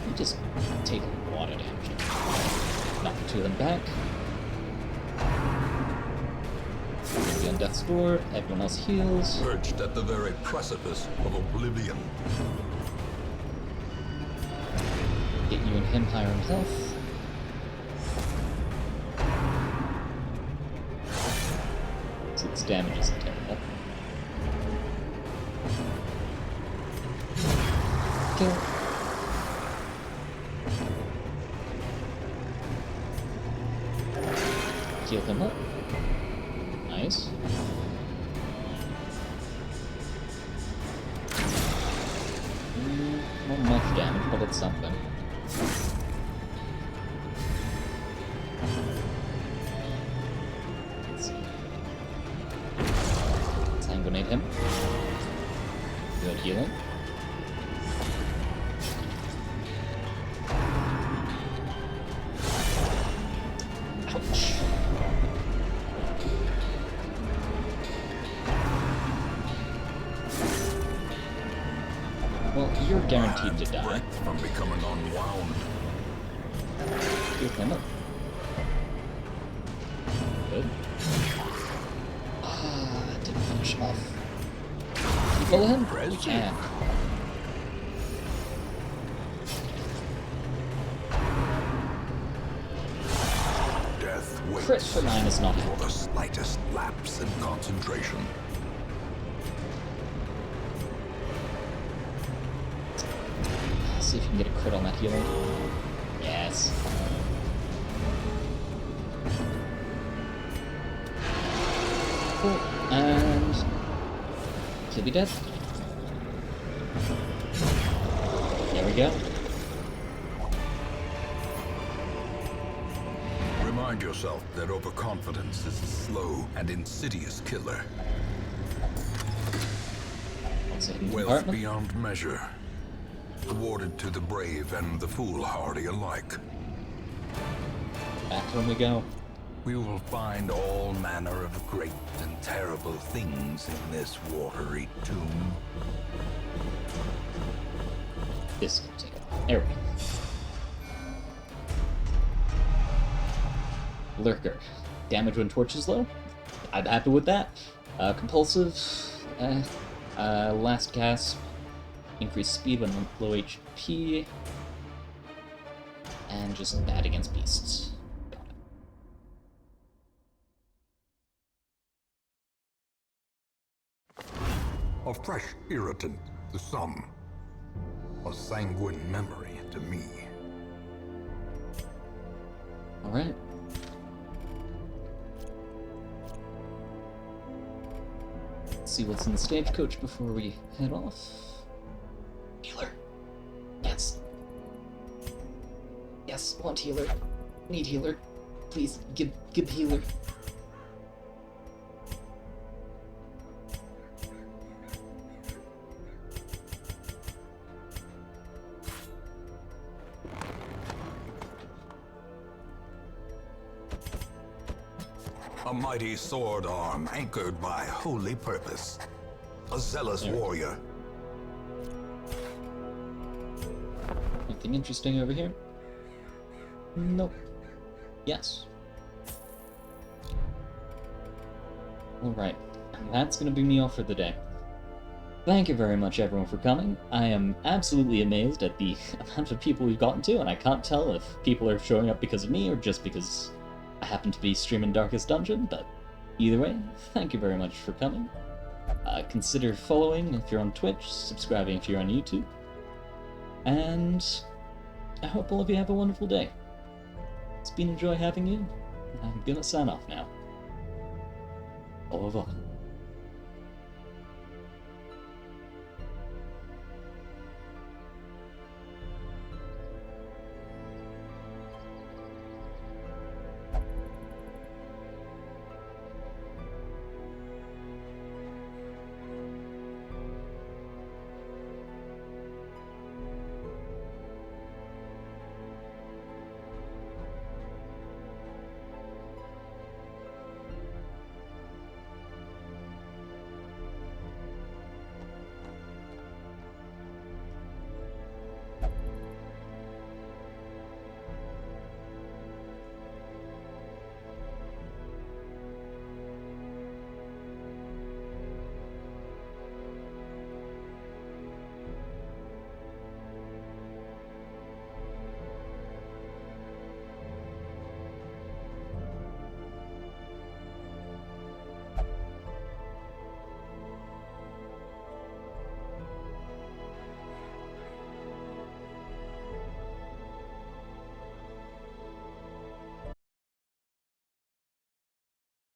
You just take water damage. Knock the two of them back. Maybe on death's door. Everyone else heals. Perched at the very precipice of oblivion. Get you and him higher in health. Its damage isn't terrible. Kill. Heal him up. Nice. Not much damage, but it's something. Sanguinate him. Good healing. Ouch. Well, you're guaranteed to die. Breath from becoming unwound. Heal him up. Good. Ah, that didn't finish him off. Can we pull him? We can. Death waits Crit for 9 is not for the slightest lapse in concentration. See if you can get a crit on that healer. Yes. Cool. And he'll be dead. There we go. Remind yourself that overconfidence is a slow and insidious killer. That's a hidden Wealth compartment. beyond measure, awarded to the brave and the foolhardy alike. Back when we go. We will find all manner of great and terrible things in this watery tomb. This can take it. There we go. Lurker. Damage when torch is low. I'm happy with that. Compulsive. Last gasp. Increased speed when low HP. And just bad against beasts. Got it. A fresh irritant to some. A sanguine memory to me. Alright. Let's see what's in the stagecoach before we head off. Healer. Yes. Yes, want healer. Need healer. Please, give healer. A mighty sword arm anchored by holy purpose. A zealous warrior. Anything interesting over here? Nope. Yes. Alright, and that's gonna be me off for the day. Thank you very much everyone for coming. I am absolutely amazed at the amount of people we've gotten to, and I can't tell if people are showing up because of me or just because I happen to be streaming Darkest Dungeon, but either way, thank you very much for coming. Consider following if you're on Twitch, subscribing if you're on YouTube, and I hope all of you have a wonderful day. It's been a joy having you. I'm gonna sign off now. Au revoir.